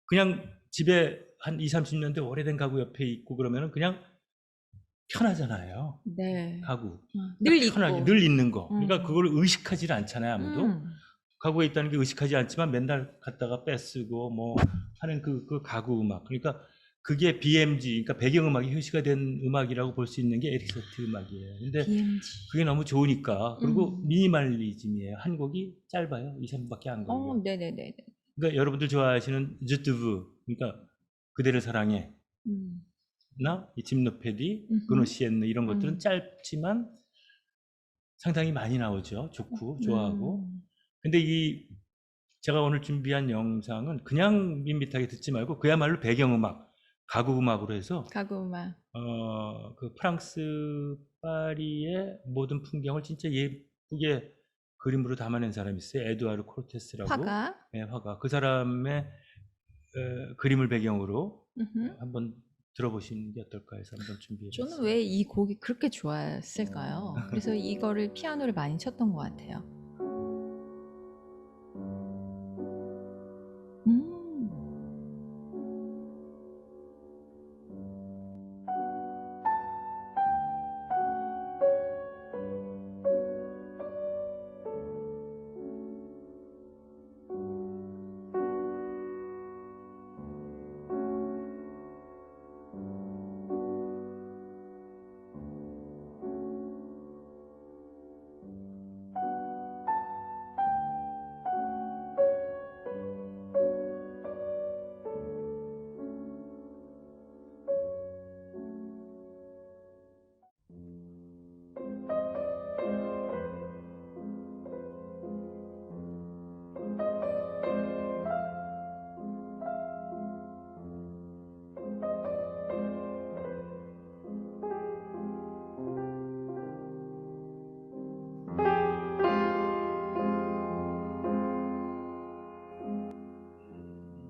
그냥 집에 한 2, 30년대 오래된 가구 옆에 있고 그러면은 그냥 편하잖아요. 네. 가구. 늘 편하게 있고. 늘 있는 거. 그러니까 음. 그걸 의식하지 않잖아요, 아무도. 가구에 있다는 게 의식하지 않지만 맨날 갖다가 빼쓰고 뭐 하는 그 가구 음악. 그러니까 그게 BMG, 그러니까 배경음악이 효시가 된 음악이라고 볼 수 있는 게 에릭 사티 음악이에요. 근데 BMG. 그게 너무 좋으니까. 그리고 미니멀리즘이에요. 한 곡이 짧아요. 2, 3분밖에 안 걸려요. 네네네. 그러니까 여러분들 좋아하시는 주트브, 그러니까 그대를 사랑해, 나 이 짐노페디, 그노시엔느 이런 것들은 짧지만 상당히 많이 나오죠. 좋고 좋아하고. 근데 이 제가 오늘 준비한 영상은 그냥 밋밋하게 듣지 말고 그야말로 배경음악, 가구 음악으로 해서 가구 음악. 그 프랑스 파리의 모든 풍경을 진짜 예쁘게 그림으로 담아낸 사람이 있어요. 에두아르 코르테스라고. 화가. 네, 화가. 그 사람의 그림을 배경으로 한번 들어보시는 게 어떨까 해서 한번 준비해봤어요. 저는 왜 이 곡이 그렇게 좋았을까요? 그래서 이거를 피아노를 많이 쳤던 것 같아요.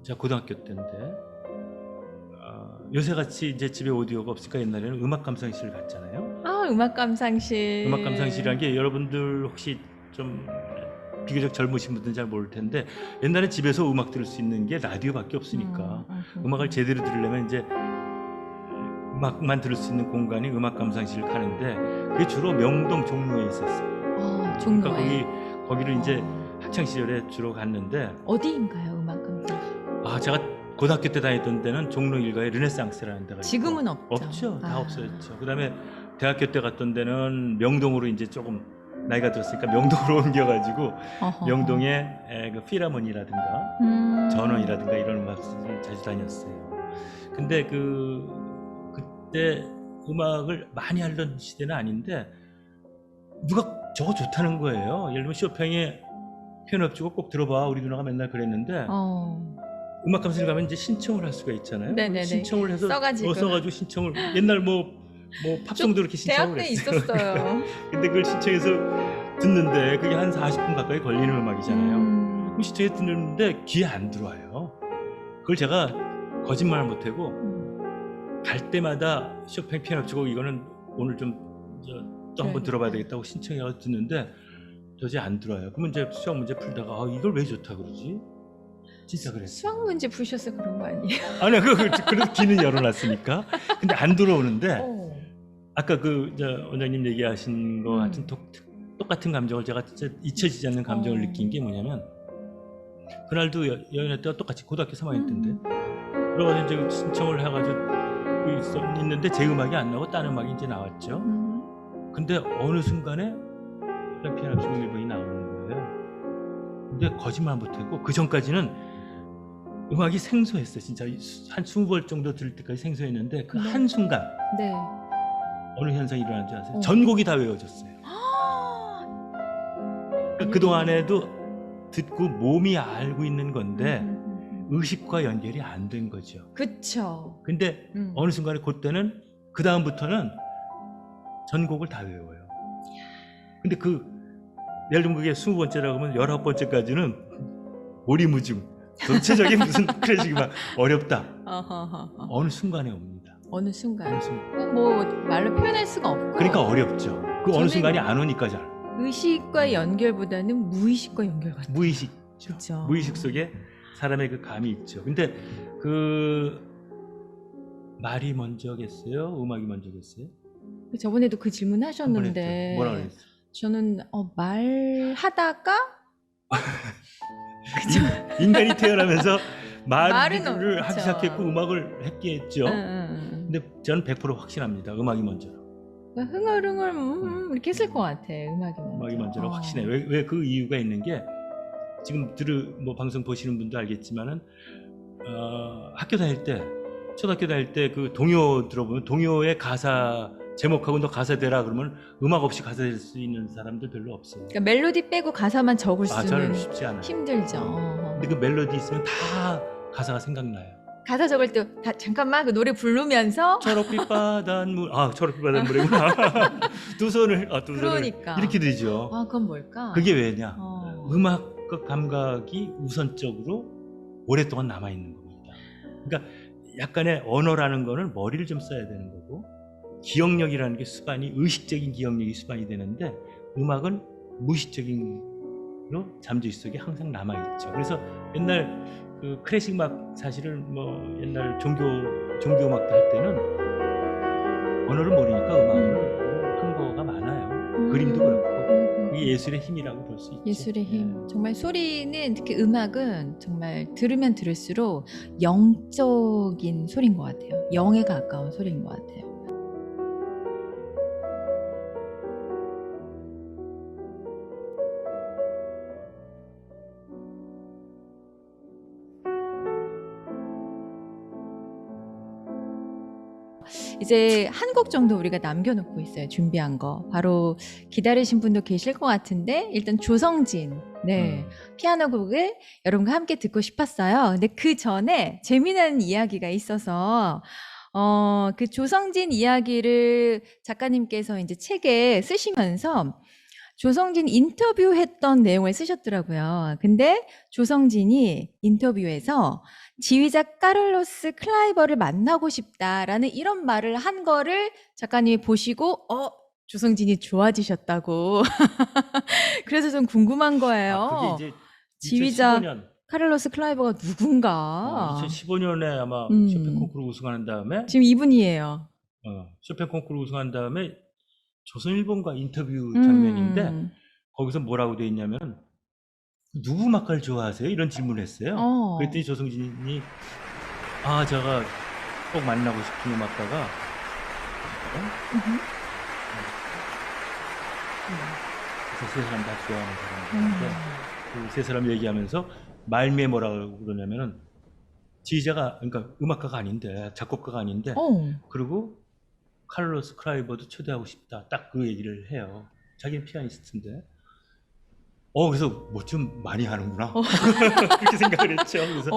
제가 고등학교 때인데 요새같이 이제 집에 오디오가 없으니까 옛날에는 음악 감상실 갔잖아요. 음악 감상실. 음악 감상실이라는 게 여러분들 혹시 좀 비교적 젊으신 분들은 잘 모를 텐데 옛날에 집에서 음악 들을 수 있는 게 라디오밖에 없으니까 음악을 제대로 들으려면 이제 음악만 들을 수 있는 공간이 음악 감상실 가는데 그게 주로 명동 종로에 있었어요. 종로에. 그러니까 거기를 이제 학창 시절에 주로 갔는데 어디인가요, 음악 감상실? 제가 고등학교 때 다녔던 데는 종로 일가에 르네상스라는 데가 있고 지금은 없죠. 없죠. 다 없어졌죠. 그다음에 대학교 때 갔던 데는 명동으로 이제 조금 나이가 들었으니까 명동으로 옮겨가지고 명동에 그 필하모니라든가 전원이라든가 이런 음악실을 자주 다녔어요. 근데 그때 음악을 많이 알던 시대는 아닌데 누가 저거 좋다는 거예요. 예를 들면 쇼팽의 피아노 꼭 들어봐. 우리 누나가 맨날 그랬는데 음악 감상실 가면 이제 신청을 할 수가 있잖아요. 네네네. 신청을 해서 써가지고 신청을 옛날 뭐 팝송도 이렇게 신청을 대학 때 했어요. 있었어요. 근데 그걸 신청해서 듣는데 그게 한 40분 가까이 걸리는 음악이잖아요. 그럼 신청해서 듣는데 귀에 안 들어와요. 그걸 제가 거짓말을 못하고 갈 때마다 쇼팽 피아노 치고 이거는 오늘 좀 또 한번 들어봐야 되겠다고 신청해서 듣는데 도저히 안 들어와요. 그러면 이제 수학 문제 풀다가 이걸 왜 좋다 그러지? 진짜 그랬어요. 수학 문제 푸셔서 그런 거 아니에요? 아니야, 그래도 귀는 열어놨으니까. 근데 안 들어오는데 아까 원장님 얘기하신 거 같은 똑같은 감정을 제가 진짜 잊혀지지 않는 감정을 느낀 게 뭐냐면 그날도 여인의 때가 똑같이 고등학교 3학년 때인데 그래가지고 이제 신청을 해가지고 있는데 제 음악이 안 나오고 딴 음악이 이제 나왔죠. 근데 어느 순간에 피아노 치고 일본이 나오는 거예요. 근데 거짓말 못하고 그 전까지는 음악이 생소했어요. 진짜 한 20번 정도 들을 때까지 생소했는데 그 한순간 어느 현상이 일어난 줄 아세요? 전곡이 다 외워졌어요. 그동안에도 듣고 몸이 알고 있는 건데 의식과 연결이 안 된 거죠. 그쵸. 근데 어느 순간에 그때는 그 다음부터는 전곡을 다 외워요. 근데 예를 들면 그게 20번째라고 하면 19번째까지는 오리무중 전체적인 무슨 클래식이 막 어렵다. 어느 순간에 옵니다. 어느 순간. 어느 순간. 뭐 말로 표현할 수가 없고. 그러니까 어렵죠. 그 어느 저는 순간이 안 오니까 잘 의식과의 연결보다는 무의식과 연결 같아요. 무의식 그쵸. 무의식 속에 사람의 그 감이 있죠. 근데 그 말이 먼저겠어요? 음악이 먼저겠어요? 저번에도 그 질문 한 번 하셨는데 했죠. 뭐라 그랬어요? 저는 말하다가 인간이 태어나면서 말은 말을 하기 그쵸. 시작했고 음악을 했게 했죠. 응. 근데 저는 100% 확신합니다. 음악이 먼저. 흥얼흥얼 이렇게 했을 것 같아. 음악이 먼저. 음악이 먼저로 확신해. 왜 그 이유가 있는 게 지금 뭐 방송 보시는 분도 알겠지만은 학교 다닐 때 초등학교 다닐 때 그 동요 들어보면 동요의 가사 제목하고 너 가사 대라 그러면 음악 없이 가사 될 수 있는 사람들 별로 없어요. 그러니까 멜로디 빼고 가사만 적을 잘 수는 쉽지 않아요. 힘들죠. 근데 그 멜로디 있으면 다 가사가 생각나요. 가사 적을 때 잠깐만 그 노래 부르면서 초록빛 바닷물 초록빛 바닷물이구나. 두 손을 두 손을 그러니까. 이렇게 되죠. 그건 뭘까? 그게 왜냐? 어. 음악과 감각이 우선적으로 오랫동안 남아 있는 겁니다. 그러니까 약간의 언어라는 거는 머리를 좀 써야 되는 거고 기억력이라는 게 수반이 의식적인 기억력이 수반이 되는데 음악은 무의식적인로 잠재의 속에 항상 남아 있죠. 그래서 옛날 그 클래식 음악 사실은 뭐 옛날 종교 음악도 할 때는 언어를 모르니까 음악을 한 거가 많아요. 그림도 그렇고 그게 예술의 힘이라고 볼 수 있죠. 예술의 힘. 예. 정말 소리는 특히 음악은 정말 들으면 들을수록 영적인 소리인 것 같아요. 영에 가까운 소리인 것 같아요. 이제 한 곡 정도 우리가 남겨놓고 있어요. 준비한 거. 바로 기다리신 분도 계실 것 같은데 일단 조성진 피아노 곡을 여러분과 함께 듣고 싶었어요. 근데 그 전에 재미난 이야기가 있어서 그 조성진 이야기를 작가님께서 이제 책에 쓰시면서 조성진 인터뷰했던 내용을 쓰셨더라고요. 근데 조성진이 인터뷰에서 지휘자 카를로스 클라이버를 만나고 싶다라는 이런 말을 한 거를 작가님이 보시고 조성진이 좋아지셨다고. 그래서 좀 궁금한 거예요. 그게 이제 지휘자 2015년 카를로스 클라이버가 누군가. 2015년에 아마 음. 쇼팽 콩쿠르 우승한 다음에 지금 이분이에요. 쇼팽 콩쿠르 우승한 다음에 조선일보가 인터뷰 장면인데 거기서 뭐라고 돼 있냐면 누구 음악가를 좋아하세요? 이런 질문을 했어요. 그랬더니 조성진이 제가 꼭 만나고 싶은 음악가가 그래서 세 사람 다 좋아하는 사람인데 그 세 사람 얘기하면서 말미에 뭐라고 그러냐면은 지휘자가 그러니까 음악가가 아닌데 작곡가가 아닌데 그리고 카를로스 클라이버도 초대하고 싶다. 딱 그 얘기를 해요. 자기는 피아니스트인데. 그래서 뭐 좀 많이 하는구나. 그렇게 생각을 했죠. 그래서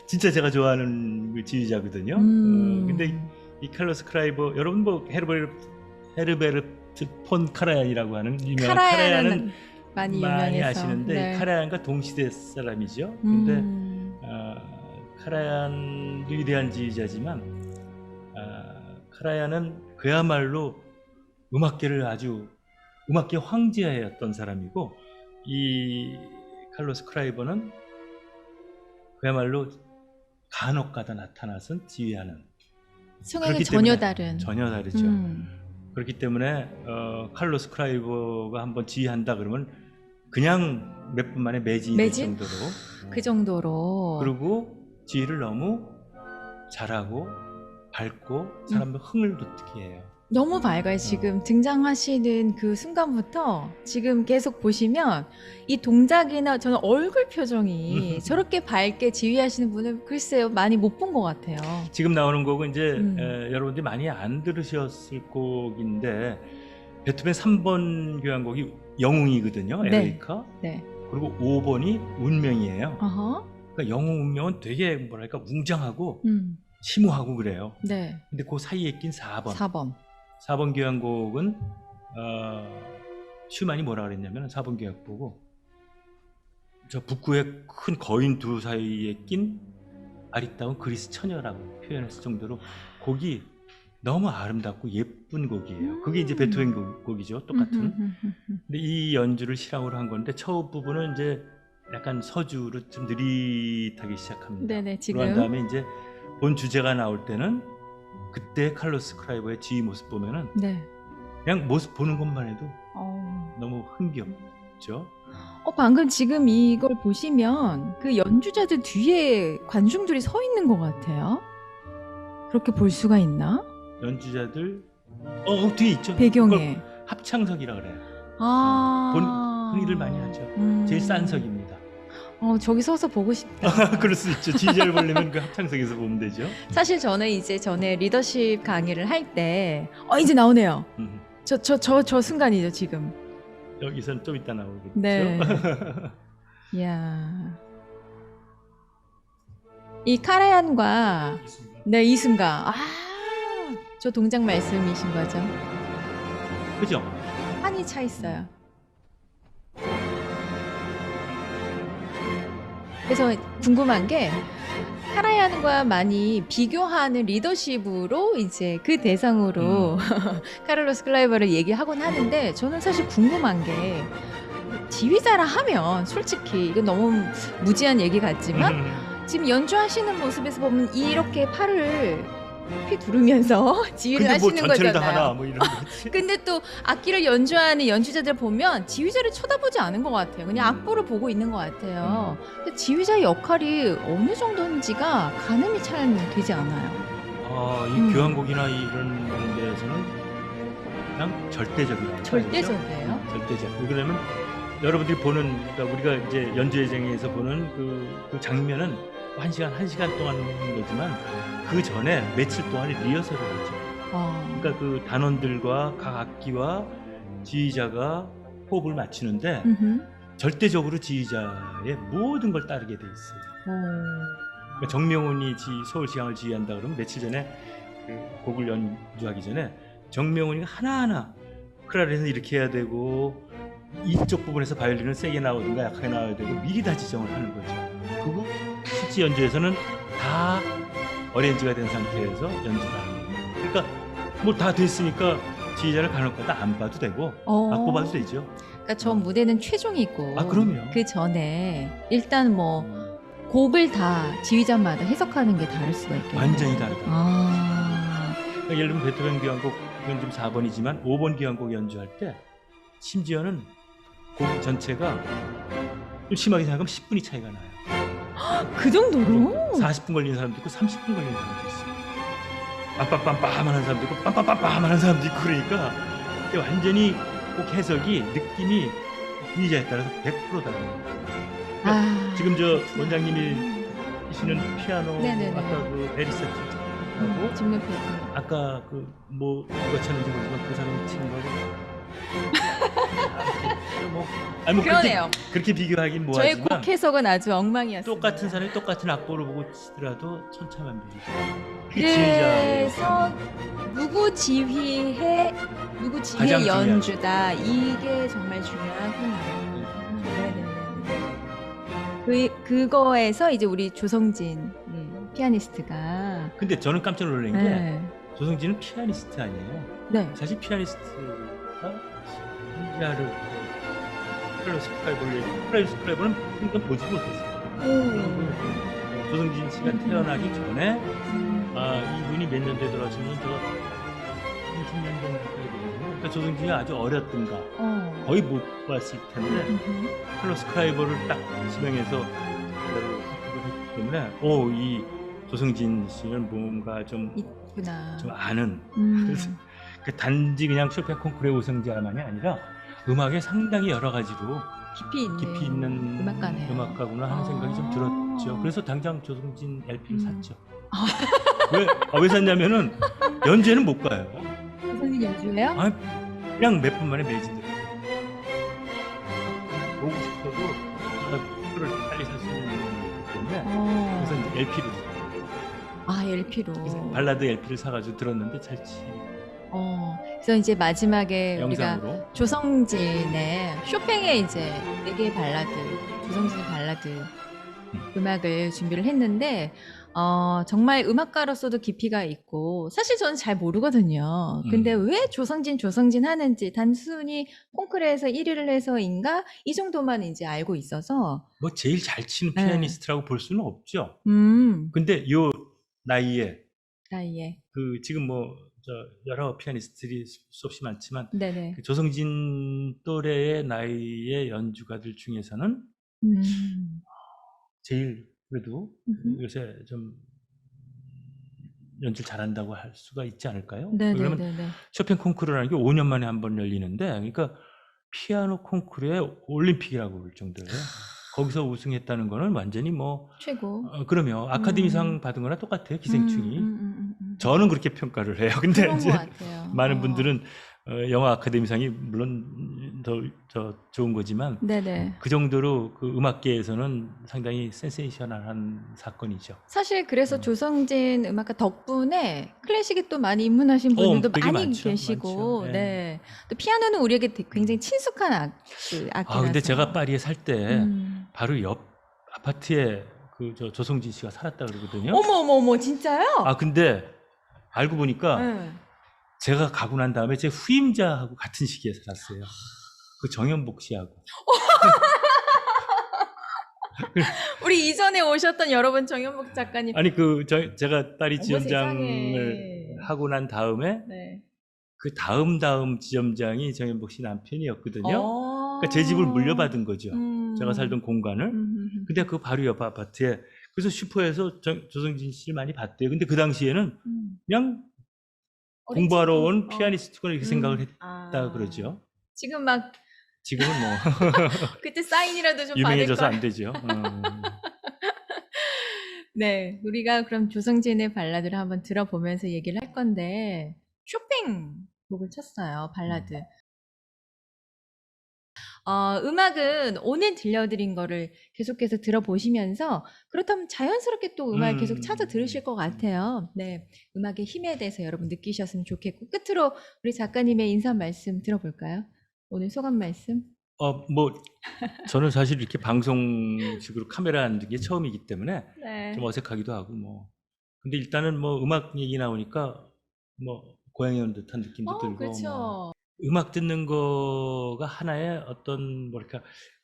진짜 제가 좋아하는 그 지휘자거든요. 근데 이 카를로스 클라이버 여러분 뭐 헤르베르트 폰 카라얀이라고 하는 유명한 카라얀은 많이 유명해서 아시는데 카라얀과 동시대 사람이죠. 근데 카라얀도 위대한 지휘자지만 카라얀은 그야말로 음악계 황제였던 사람이고 이 칼로스 클라이버는 그야말로 간혹가다 나타나서 지휘하는 성향이 전혀 다른 전혀 다르죠. 그렇기 때문에 칼로스 클라이버가 한번 지휘한다 그러면 그냥 몇 분 만에 매진될 정도로 그 정도로 그리고 지휘를 너무 잘하고 밝고 사람들 흥을 돋게 해요. 너무 밝아요. 지금 등장하시는 그 순간부터 지금 계속 보시면 이 동작이나 저는 얼굴 표정이 저렇게 밝게 지휘하시는 분을 글쎄요 많이 못 본 것 같아요. 지금 나오는 곡은 이제 여러분들이 많이 안 들으셨을 곡인데 베토벤 3번 교향곡이 영웅이거든요. 에리카. 네. 그리고 5번이 운명이에요. 그러니까 영웅 운명은 되게 뭐랄까 웅장하고 심오하고 그래요. 네. 근데 그 사이에 낀 4번. 4번 교향곡은 슈만이 뭐라 그랬냐면 4번 교향곡 보고 저 북구의 큰 거인 두 사이에 낀 아리따운 그리스 처녀라고 표현했을 정도로 곡이 너무 아름답고 예쁜 곡이에요. 그게 이제 베토벤 곡이죠. 똑같은. 근데 이 연주를 실황으로 한 건데 첫 부분은 이제 약간 서주로 좀 느릿하게 시작합니다. 네네, 그런 지금. 다음에 이제 본 주제가 나올 때는 그때 칼로스 크라이버의 지휘 모습 보면은 네. 그냥 모습 보는 것만 해도 어. 너무 흥겹죠. 방금 지금 이걸 보시면 그 연주자들 뒤에 관중들이 서 있는 것 같아요. 그렇게 볼 수가 있나? 연주자들 뒤에 있죠. 배경에. 그걸 합창석이라 그래요. 아. 흔히들 많이 하죠. 제일 싼 석입니다. 저기 서서 보고 싶다. 그럴 수 있죠. 지휘자를 보려면 그 합창석에서 보면 되죠. 사실 저는 이제 전에 리더십 강의를 할 때 이제 나오네요. 저 순간이죠, 지금. 여기선 좀 이따 나오겠죠. 네. 이야. 이 카라얀과 네, 이순가. 저 동작 말씀이신 거죠? 그죠? 한이 차 있어요. 그래서 궁금한 게 카라얀과 많이 비교하는 리더십으로 이제 그 대상으로 카를로스 클라이버를 얘기하곤 하는데 저는 사실 궁금한 게 지휘자라 하면 솔직히 이건 너무 무지한 얘기 같지만 지금 연주하시는 모습에서 보면 이렇게 팔을 휘두르면서 지휘를 근데 뭐 하시는 전체를 거잖아요. 다 하나 뭐 이런 거지. 근데 또 악기를 연주하는 연주자들 보면 지휘자를 쳐다보지 않은 것 같아요. 그냥 악보를 보고 있는 것 같아요. 근데 지휘자의 역할이 어느 정도인지가 가늠이 잘 되지 않아요. 이 교향곡이나 이런 데에서는 그냥 절대적이라고 절대적이에요? 절대적. 왜 그러면 여러분들이 보는, 그러니까 우리가 이제 연주회장에서 보는 그 장면은 한 시간 동안 하는 거지만 그 전에 며칠 동안 리허설을 하죠. 그러니까 그 단원들과 각 악기와 지휘자가 호흡을 맞추는데 절대적으로 지휘자의 모든 걸 따르게 돼 있어요. 그러니까 정명훈이 서울시향을 지휘한다 그러면 며칠 전에 그 곡을 연주하기 전에 정명훈이가 하나하나 클라리넷은 이렇게 해야 되고 이쪽 부분에서 바이올린은 세게 나오든가 약하게 나와야 되고 미리 다 지정을 하는 거죠. 그거 실제 연주에서는 다 어레인지가 된 상태에서 연주를 하는 거예요. 그러니까 뭐 다 됐으니까 지휘자를 간혹가다 안 봐도 되고 악보 봐도 되죠. 그러니까 전 무대는 최종이고 그럼요. 그 전에 일단 뭐 곡을 다 지휘자마다 해석하는 게 다를 수가 있겠네요. 완전히 다르다. 그러니까 예를 들면 베토벤 교향곡 이건 좀 4번이지만 5번 교향곡 연주할 때 심지어는 곡 전체가 좀 심하게 생각하면 10분이 차이가 나요. 그 정도로? 40분 걸리는 사람도 있고 30분 걸리는 사람도 있어요. 빰빰빰빰 하는 사람도 있고 빰빰빰빰 하는 사람도 있고 그러니까 이게 완전히 곡 해석이 느낌이 분위기에 따라서 100% 다릅니다. 지금 저 원장님이 치시는 피아노 네네네. 아까 그 베리세트하고 중요표. 아까 그 뭐 누가 쳤는지 모르지만 그 사람이 치는 거를 그러네요. 그렇게 비교하긴 저의 뭐하지만 곡 해석은 아주 엉망이었어요. 똑같은 사람이 똑같은 악보를 보고 치더라도 천차만별이죠. 그래서 누구 지휘의 가장 연주다 이게 정말 중요하구나. 네네네. 그거에서 이제 우리 조성진 피아니스트가 근데 저는 깜짝 놀란 게 네. 조성진은 피아니스트 아니에요. 네. 사실 피아니스트가 피아를 클래스 크라이버는 그러니까 보지 못했어요. 조성진 씨가 태어나기 전에 이분이 몇 년도에 돌아가시면 저 20년 정도 되거든요. 그러니까 조성진이 아주 어렸던가 거의 못 봤을 텐데 클래스 크라이버를 딱 지명해서 했기 때문에 이 조성진 씨는 뭔가 좀 있구나. 좀 아는 그래서 그 단지 그냥 쇼팽 콩쿠르의 우승자만이 아니라 음악에 상당히 여러 가지로 깊이 있는 음악가네요. 음악가구나 하는 생각이 좀 들었죠. 그래서 당장 조성진 LP를 샀죠. 아. 왜 샀냐면은 연주회는 못 가요. 조성진 연주해요? 그냥 몇 분 만에 매진돼요. 보고 싶어도 표를 빨리 살 수 있는 이유이기 때문에 그래서 이제 LP를 LP로. 발라드 LP를 사가지고 들었는데 잘 치. 그래서 이제 마지막에 영상으로. 우리가 조성진의 쇼팽의 이제 4개의 발라드, 조성진의 발라드 음악을 준비를 했는데 정말 음악가로서도 깊이가 있고 사실 저는 잘 모르거든요. 근데 왜 조성진 하는지 단순히 콩쿠르에서 1위를 해서인가 이 정도만 이제 알고 있어서 뭐 제일 잘 치는 네. 피아니스트라고 볼 수는 없죠. 음. 근데 요 나이에 나이에. 그 지금 뭐 여러 피아니스트들이 수없이 많지만 네네. 그 조성진 또래의 나이의 연주가들 중에서는 제일 그래도 음흠. 요새 좀 연주를 잘한다고 할 수가 있지 않을까요? 그러면 네네네네. 쇼팽 콩쿠르라는 게 5년 만에 한 번 열리는데, 그러니까 피아노 콩쿠르의 올림픽이라고 볼 정도예요. 거기서 우승했다는 거는 완전히 뭐 최고. 그러면 아카데미상 받은 거나 똑같아요, 기생충이. 음. 저는 그렇게 평가를 해요. 근데 그런 이제 것 같아요. 많은 분들은 영화 아카데미상이 물론 더 좋은 거지만 네네. 그 정도로 그 음악계에서는 상당히 센세이셔널한 사건이죠. 사실 그래서 조성진 음악가 덕분에 클래식에 또 많이 입문하신 분들도 되게 많이 많죠, 계시고, 많죠. 네. 또 피아노는 우리에게 굉장히 친숙한 악기라서. 근데 제가 파리에 살 때 음. 바로 옆 아파트에 그 조성진 씨가 살았다 그러거든요. 어머, 진짜요? 근데 알고 보니까 네. 제가 가고 난 다음에 제 후임자하고 같은 시기에 살았어요. 그 정연복 씨하고. 우리 이전에 오셨던 여러분 정연복 작가님. 아니 제가 파리 어머, 지점장을 세상에. 하고 난 다음에 네. 그 다음 지점장이 정연복 씨 남편이었거든요. 어. 그러니까 제 집을 물려받은 거죠. 음. 제가 살던 공간을. 근데 그 바로 옆 아파트에, 그래서 슈퍼에서 조성진 씨를 많이 봤대요. 근데 그 당시에는 그냥 어린 공부하러 친구. 온 피아니스트구나 이렇게 생각을 했다 아. 그러죠. 지금 막 지금은 뭐 그때 사인이라도 좀 유명해져서 받을 안 걸. 되죠. 네, 우리가 그럼 조성진의 발라드를 한번 들어보면서 얘기를 할 건데 쇼팽 곡을 쳤어요, 발라드. 음악은 오늘 들려드린 거를 계속해서 들어보시면서 그렇다면 자연스럽게 또 음악을 계속 찾아 들으실 것 같아요. 네, 음악의 힘에 대해서 여러분 느끼셨으면 좋겠고 끝으로 우리 작가님의 인사 말씀 들어볼까요? 오늘 소감 말씀? 뭐 저는 사실 이렇게 방송식으로 카메라 앉은 게 처음이기 때문에 네. 좀 어색하기도 하고 뭐. 근데 일단은 뭐 음악 얘기 나오니까 뭐 고향에 온 듯한 느낌도 들고 뭐 그렇죠. 음악 듣는 거가 하나의 어떤 뭐랄까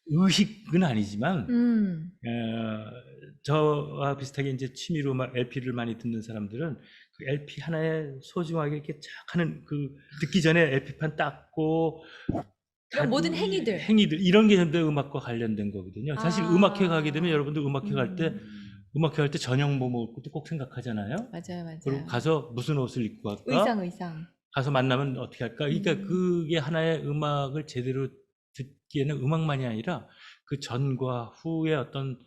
의식은 아니지만 저와 비슷하게 이제 취미로 막 LP를 많이 듣는 사람들은 그 LP 하나에 소중하게 이렇게 쫙 하는 그 듣기 전에 LP판 닦고 그런 모든 행위들. 이런 게 전부 다 음악과 관련된 거거든요. 사실 음악회 가게 되면 여러분들 음악회 갈 때 저녁 뭐 먹을 것도 꼭 생각하잖아요. 맞아요. 그리고 가서 무슨 옷을 입고 갈까? 의상. 가서 만나면 어떻게 할까? 그러니까 그게 하나의 음악을 제대로 듣기에는 음악만이 아니라 그 전과 후의 어떤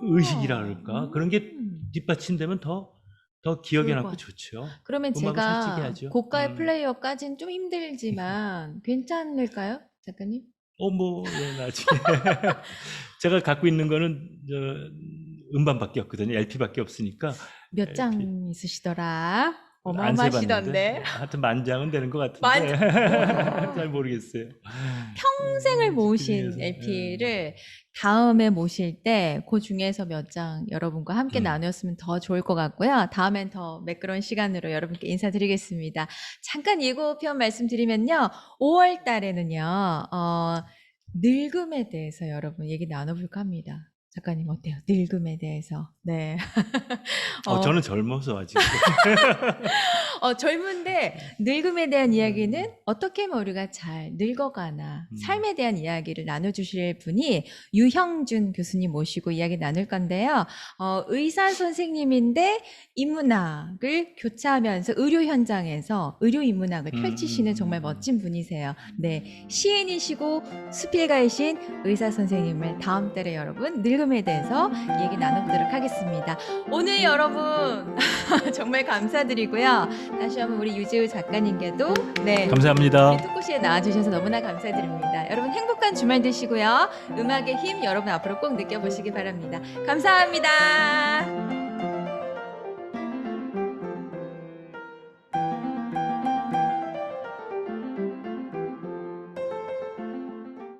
의식이라 그럴까? 그런 게 뒷받침되면 더 기억에 좋을 남고 것 좋죠. 그러면 음악을 제가 솔직해야죠. 고가의 플레이어까지는 좀 힘들지만 괜찮을까요, 작가님? 뭐 나중에 제가 갖고 있는 거는 음반밖에 없거든요. LP밖에 없으니까. 몇 장 LP. 있으시더라? 안 어마어마하시던데. 세봤는데 하여튼 10,000장은 되는 것 같은데 잘 모르겠어요. 평생을 모으신 집중해서. LP를 다음에 모실 때 그 중에서 몇 장 여러분과 함께 나눴으면 더 좋을 것 같고요. 다음엔 더 매끄러운 시간으로 여러분께 인사드리겠습니다. 잠깐 예고편 말씀드리면요. 5월 달에는요. 늙음에 대해서 여러분 얘기 나눠볼까 합니다. 작가님 어때요? 늙음에 대해서. 네. 저는 젊어서 아직. 젊은데 늙음에 대한 이야기는 어떻게 하면 우리가 잘 늙어가나 삶에 대한 이야기를 나눠주실 분이 유형준 교수님 모시고 이야기 나눌 건데요. 의사 선생님인데 인문학을 교차하면서 의료 현장에서 의료 인문학을 펼치시는 정말 멋진 분이세요. 네, 시인이시고 수필가이신 의사 선생님을 다음 달에 여러분 늙음에 대해서 얘기 나눠보도록 하겠습니다. 오늘 여러분 정말 감사드리고요. 다시 한번 우리 유지우 작가님께도 감사합니다. 우리 토크쇼에 나와주셔서 너무나 감사드립니다. 여러분 행복한 주말 되시고요. 음악의 힘 여러분 앞으로 꼭 느껴보시기 바랍니다. 감사합니다.